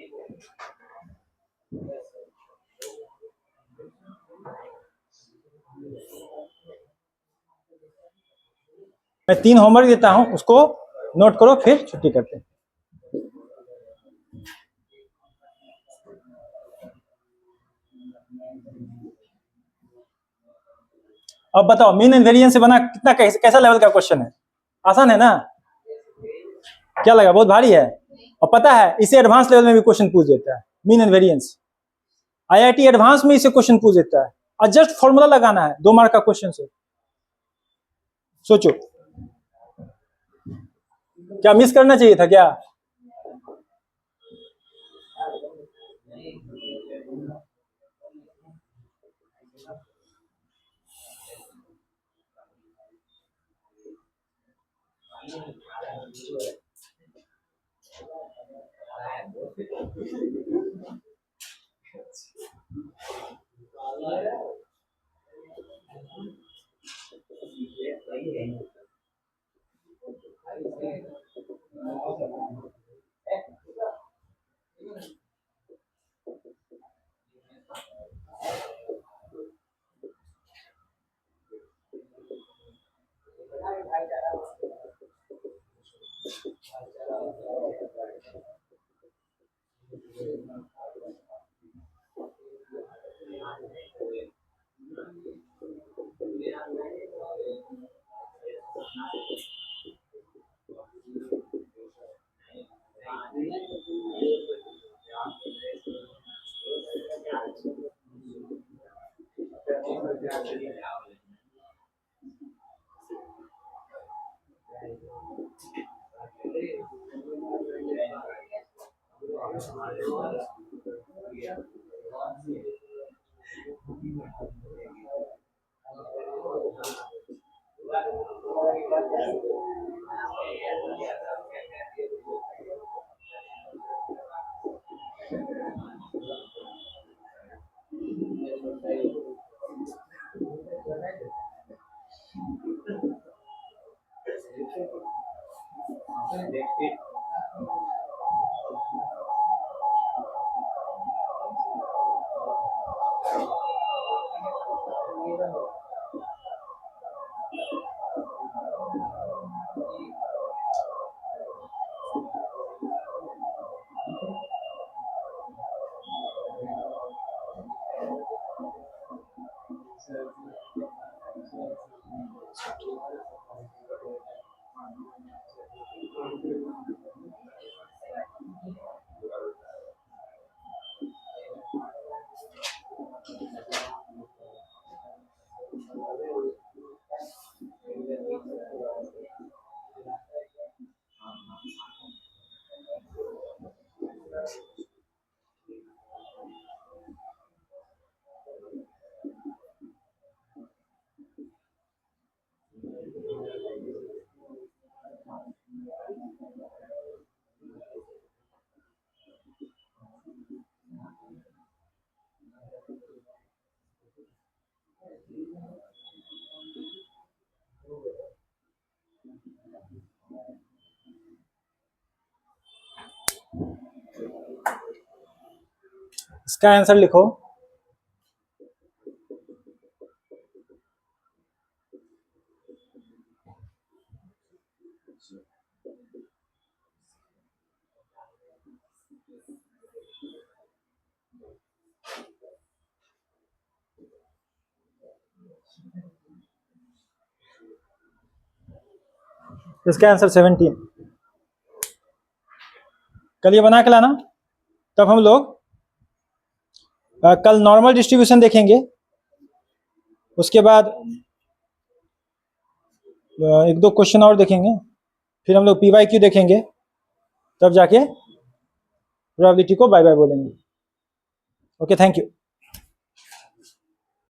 मैं 3 होमवर्क देता हूं, उसको नोट करो, फिर छुट्टी करते हैं। अब बताओ मीन एंड वेरिएंस से बना कितना कैसा लेवल का क्वेश्चन है? आसान है ना? क्या लगा बहुत भारी है? और पता है इसे एडवांस लेवल में भी क्वेश्चन पूछ देता है, mean and variance. IIT advance में इसे क्वेश्चन पूछ देता है, और जस्ट फॉर्मूला लगाना है, 2 मार्क का क्वेश्चन से। सोचो क्या मिस करना चाहिए था क्या? इसका आंसर लिखो। इसका आंसर 17। कल ये बना के लाना, तब हम लोग कल नॉर्मल डिस्ट्रीब्यूशन देखेंगे, उसके बाद 1-2 क्वेश्चन और देखेंगे, फिर हम लोग PYQ देखेंगे, तब जाके प्रोबेबिलिटी को बाय बाय बोलेंगे। Okay, thank you.